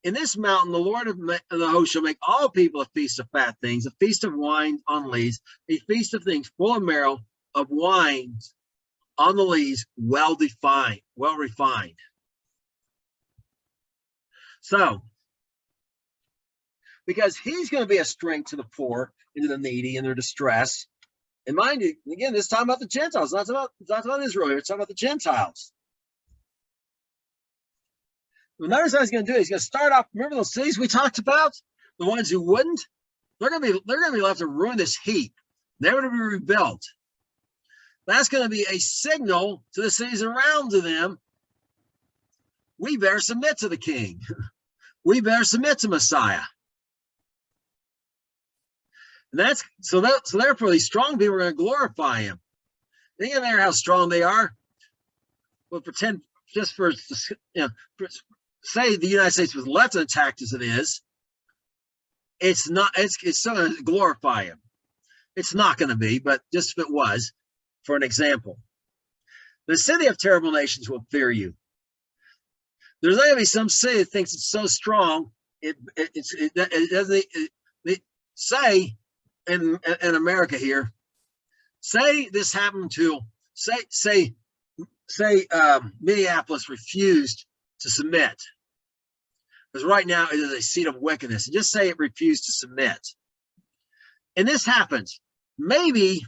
In this mountain, the Lord of the host shall make all people a feast of fat things, a feast of wine on lees, a feast of things full of marrow, of wines on the lees, well refined. So, because he's going to be a strength to the poor and to the needy in their distress. And mind you, again, this is talking about the Gentiles, not about Israel here. It's talking about the Gentiles. Well, notice how he's going to do it. He's going to start off. Remember those cities we talked about? The ones who wouldn't? They're going to be left to ruin this heap, never to be rebuilt. That's going to be a signal to the cities around to them. We better submit to the king. We better submit to Messiah. And therefore these strong people are going to glorify him. It doesn't matter how strong they are. Well, pretend just for say the United States was left intact as it is. It's still going to glorify him. It's not going to be, but just if it was, for an example, the city of terrible nations will fear you. There's going to be some city that thinks it's so strong. It doesn't. Say in America here. Say this happened to say Minneapolis refused to submit, because right now it is a seat of wickedness. And just say it refused to submit, and this happens. Maybe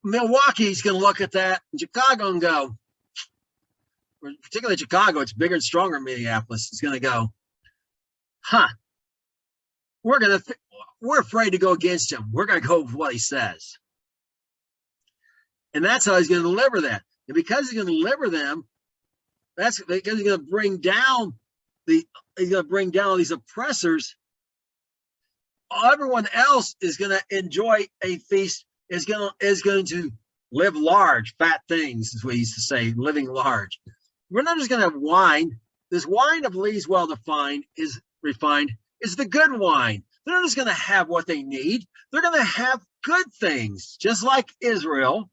Milwaukee's going to look at that, and Chicago, and go, particularly Chicago, it's bigger and stronger than Minneapolis. It's going to go, we're afraid to go against him. We're going to go with what he says. And that's how he's going to deliver that. And because he's going to deliver them, that's because he's going to bring down these oppressors. Everyone else is going to enjoy a feast, is going to live large, fat things, is what he used to say, living large. We're not just going to have wine. This wine of lees well defined is refined, is the good wine. They're not just going to have what they need. They're going to have good things, just like Israel,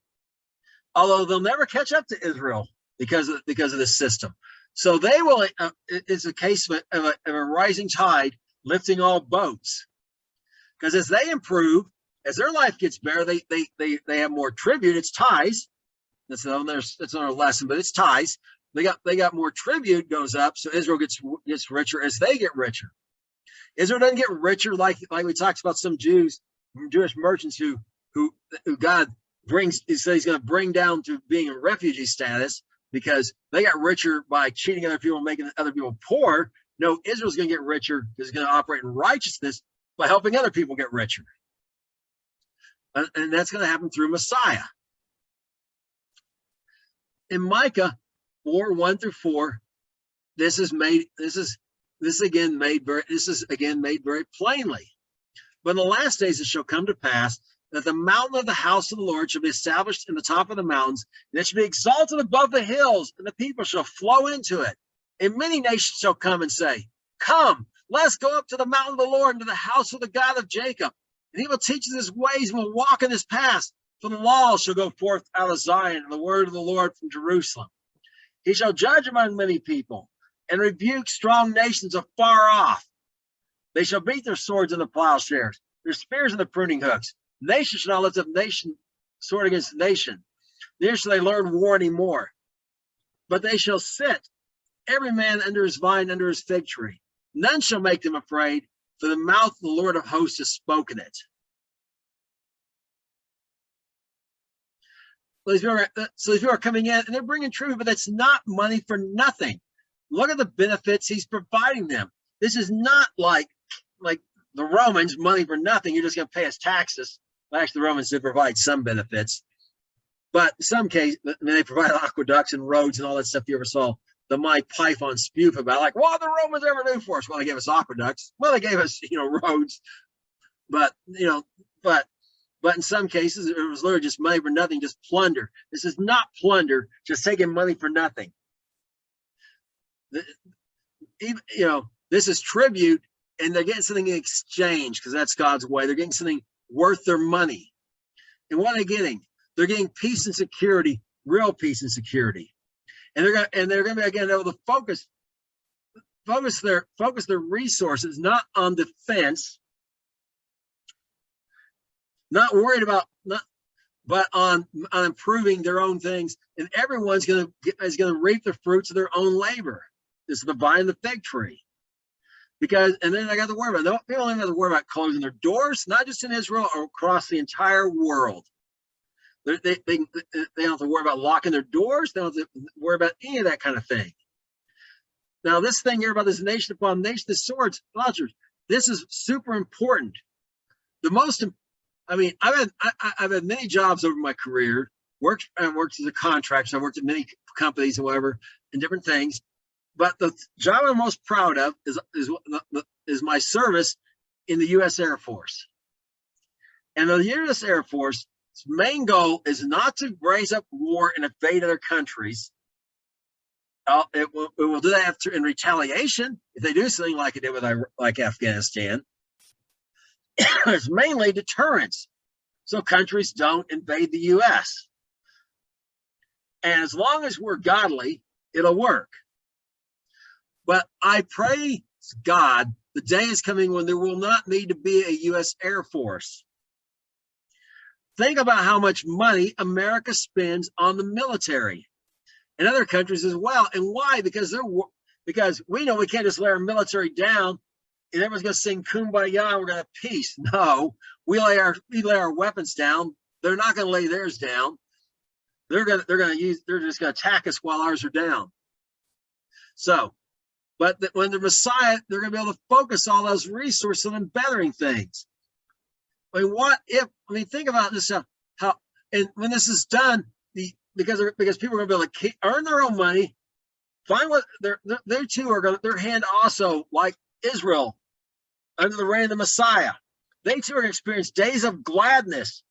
although they'll never catch up to Israel because of this system. So they will, it's a case of a rising tide lifting all boats. Because as they improve, as their life gets better, they have more tribute. It's tithes. That's another lesson, but it's tithes. They got more tribute goes up, so Israel gets richer as they get richer. Israel doesn't get richer like we talked about some Jews Jewish merchants who God brings, he says he's going to bring down to being in refugee status because they got richer by cheating other people and making other people poor. No, Israel's going to get richer because it's going to operate in righteousness by helping other people get richer. And that's going to happen through Messiah. In Micah 4:1-4, this is again made very plainly. But in the last days it shall come to pass that the mountain of the house of the Lord shall be established in the top of the mountains, and it shall be exalted above the hills, and the people shall flow into it. And many nations shall come and say, come, let us go up to the mountain of the Lord, and to the house of the God of Jacob. And he will teach us his ways, and will walk in his paths. For the law shall go forth out of Zion, and the word of the Lord from Jerusalem. He shall judge among many people, and rebuke strong nations afar off. They shall beat their swords into plowshares, their spears into pruning hooks. Nation shall not lift up nation, sword against nation. Neither shall they learn war any more. But they shall sit, every man under his vine, under his fig tree. None shall make them afraid, for the mouth of the Lord of hosts has spoken it. So these people are coming in, and they're bringing truth, but it's not money for nothing. Look at the benefits he's providing them. This is not like the Romans, money for nothing. You're just going to pay us taxes. Well, actually, the Romans did provide some benefits. But in some cases, they provide aqueducts and roads and all that stuff you ever saw the Mike Python spoof about, like, what the Romans ever do for us? Well, they gave us aqueducts. Well, they gave us, roads. But in some cases, it was literally just money for nothing, just plunder. This is not plunder, just taking money for nothing. This is tribute, and they're getting something in exchange because that's God's way. They're getting something worth their money. And what are they getting? They're getting peace and security, real peace and security. And they're going to be again able to focus their resources not on defense, not worried about but on improving their own things. And everyone's is going to reap the fruits of their own labor. This is the vine and the fig tree. And then I got to worry about, they don't even have to worry about closing their doors, not just in Israel or across the entire world. They don't have to worry about locking their doors. They don't have to worry about any of that kind of thing. Now, this thing here about this nation upon nation, the swords, this is super important. I've had many jobs over my career. Worked as a contractor. I worked at many companies and whatever, and different things. But the job I'm most proud of is my service in the U.S. Air Force. And the U.S. Air Force's main goal is not to raise up war and invade other countries. It will do that in retaliation if they do something like it did with Afghanistan. It's mainly deterrence, so countries don't invade the U.S. And as long as we're godly, it'll work. But I praise God, the day is coming when there will not need to be a U.S. Air Force. Think about how much money America spends on the military and other countries as well. And why? Because we know we can't just lay our military down and everyone's going to sing Kumbaya and we're going to have peace. No, we lay our weapons down. They're not going to lay theirs down. They're just going to attack us while ours are down. So, but when the Messiah, they're going to be able to focus all those resources on bettering things. Think about this stuff. And when this is done, because people are going to be able to earn their own money, find what they too are going to, their hand also, like Israel, under the reign of the Messiah, they too are going to experience days of gladness.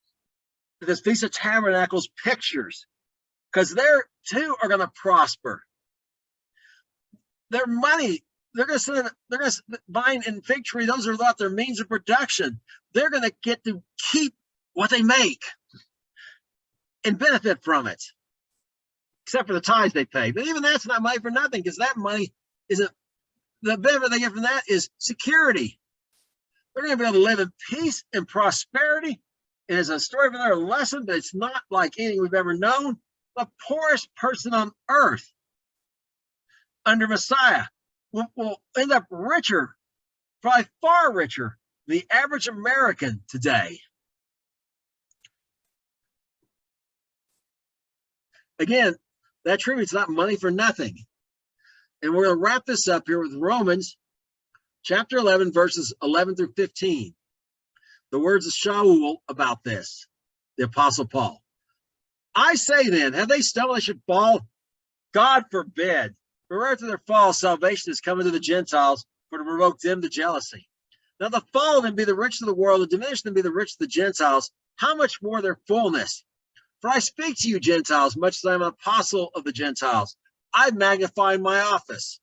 Because Feast of Tabernacles pictures, because they too are going to prosper. Their money, they're going to vine and fig tree. Those are not their means of production. They're going to get to keep what they make and benefit from it, except for the tithes they pay. But even that's not money for nothing, because that money isn't. The benefit they get from that is security. They're going to be able to live in peace and prosperity. And it's a story of another lesson, but it's not like anything we've ever known. The poorest person on earth under Messiah will end up richer, probably far richer than the average American today. Again, that tribute is not money for nothing. And we're going to wrap this up here with Romans chapter 11, verses 11 through 15. The words of Shaul about this, the Apostle Paul. I say then, have they stumbled they should fall? God forbid. For after their fall, salvation is coming to the Gentiles for to provoke them to jealousy. Now the fallen be the rich of the world, the diminished be the rich of the Gentiles. How much more their fullness? For I speak to you, Gentiles, much as I am an apostle of the Gentiles. I magnify my office,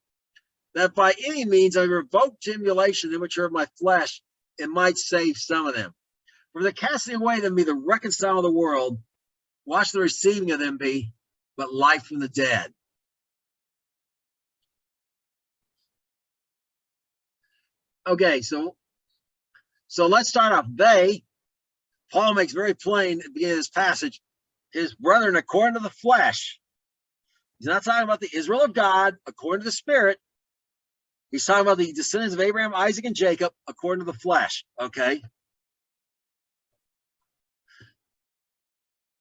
that by any means I revoke emulation in which are of my flesh, and might save some of them. For the casting away of them be the reconcile of the world, watch the receiving of them be but life from the dead. Okay, so let's start off. Paul makes very plain at the beginning of this passage, his brethren according to the flesh. He's not talking about the Israel of God according to the Spirit. He's talking about the descendants of Abraham, Isaac, and Jacob according to the flesh. Okay.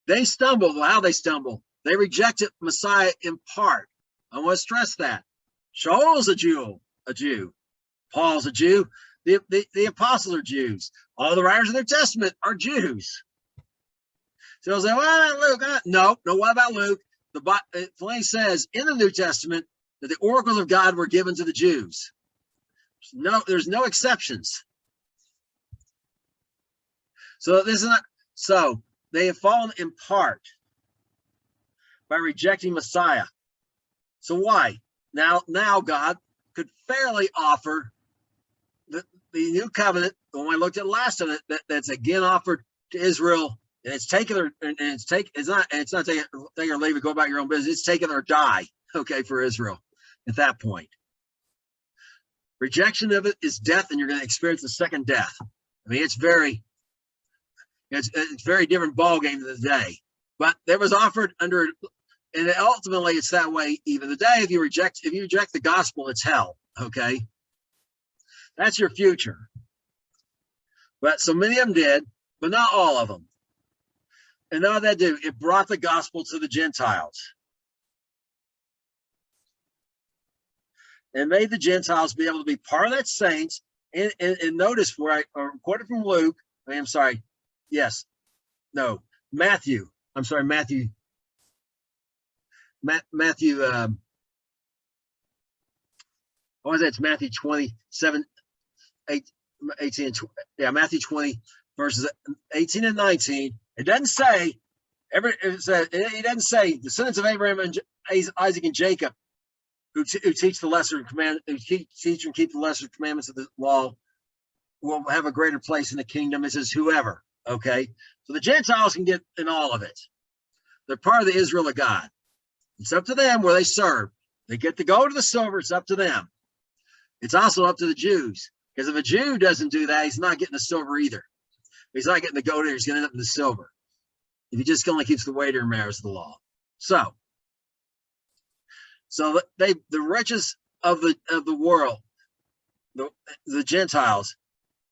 They stumble. Well, how they stumble? They rejected Messiah in part. I want to stress that. Shaul's a Jew. Paul's a Jew. The apostles are Jews. All the writers of the New Testament are Jews. So they'll say, well, Luke, no, what about Luke? It plainly says in the New Testament that the oracles of God were given to the Jews. There's no exceptions. So they have fallen in part by rejecting Messiah. So why? Now God could fairly offer the new covenant, the one I looked at last time, that's again offered to Israel, and it's taken or it's not taking or leave it, go about your own business. It's taken or die, okay, for Israel at that point. Rejection of it is death, and you're going to experience the second death. I mean, it's very different ball game than today. But there was offered under, and ultimately it's that way even today. If you reject the gospel, it's hell. Okay, that's your future. But so many of them did, but not all of them. And now what that do? It brought the gospel to the Gentiles. And made the Gentiles be able to be part of that saints. And notice where I quoted from Luke. Matthew. I'm sorry, Matthew. Matthew. I want to say it's Matthew 27, 18. Yeah, Matthew 20, verses 18 and 19. It doesn't say it doesn't say descendants of Abraham and Isaac and Jacob who teach the lesser command, who teach and keep the lesser commandments of the law will have a greater place in the kingdom. It says whoever. Okay, so the Gentiles can get in all of it. They're part of the Israel of God. It's up to them where they serve. They get the gold or the silver. It's up to them. It's also up to the Jews, because if a Jew doesn't do that, he's not getting the silver either. He's not getting the gold either. He's going to end up in the silver if he just only keeps the weightier matters of the law. So the riches of the world, the Gentiles,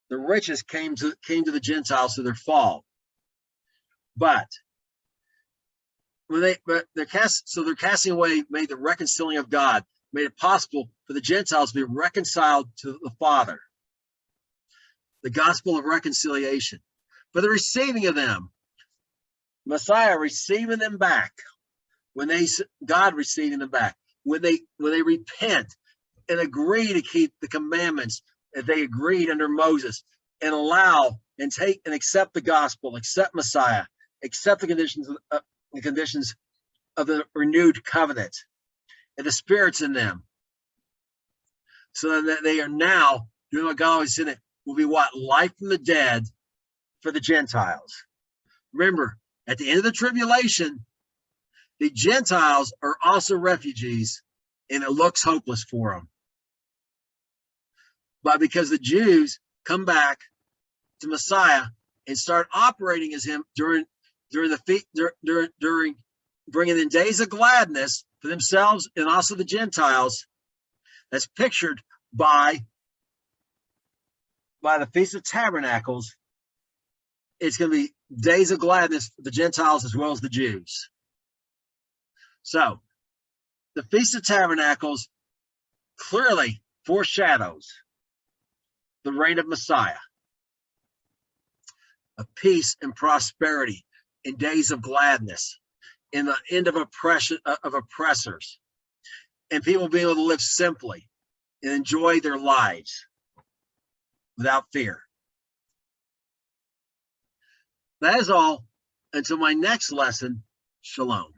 the riches came to the Gentiles through their fall. But they're casting away, made the reconciling of God, made it possible for the Gentiles to be reconciled to the Father. The gospel of reconciliation. For the receiving of them, Messiah receiving them back, God receiving them back, when they repent and agree to keep the commandments that they agreed under Moses, and allow and take and accept the gospel, accept Messiah, accept the conditions of the renewed covenant and the spirits in them, so that they are now doing what God always said it will be what? Life from the dead for the Gentiles. Remember, at the end of the tribulation, the Gentiles are also refugees, and it looks hopeless for them. But because the Jews come back to Messiah and start operating as him during bringing in days of gladness for themselves and also the Gentiles, that's pictured by the Feast of Tabernacles. It's going to be days of gladness for the Gentiles as well as the Jews. So the Feast of Tabernacles clearly foreshadows the reign of Messiah, of peace and prosperity in days of gladness, in the end of oppression of oppressors, and people being able to live simply and enjoy their lives without fear. That is all. Until my next lesson, shalom.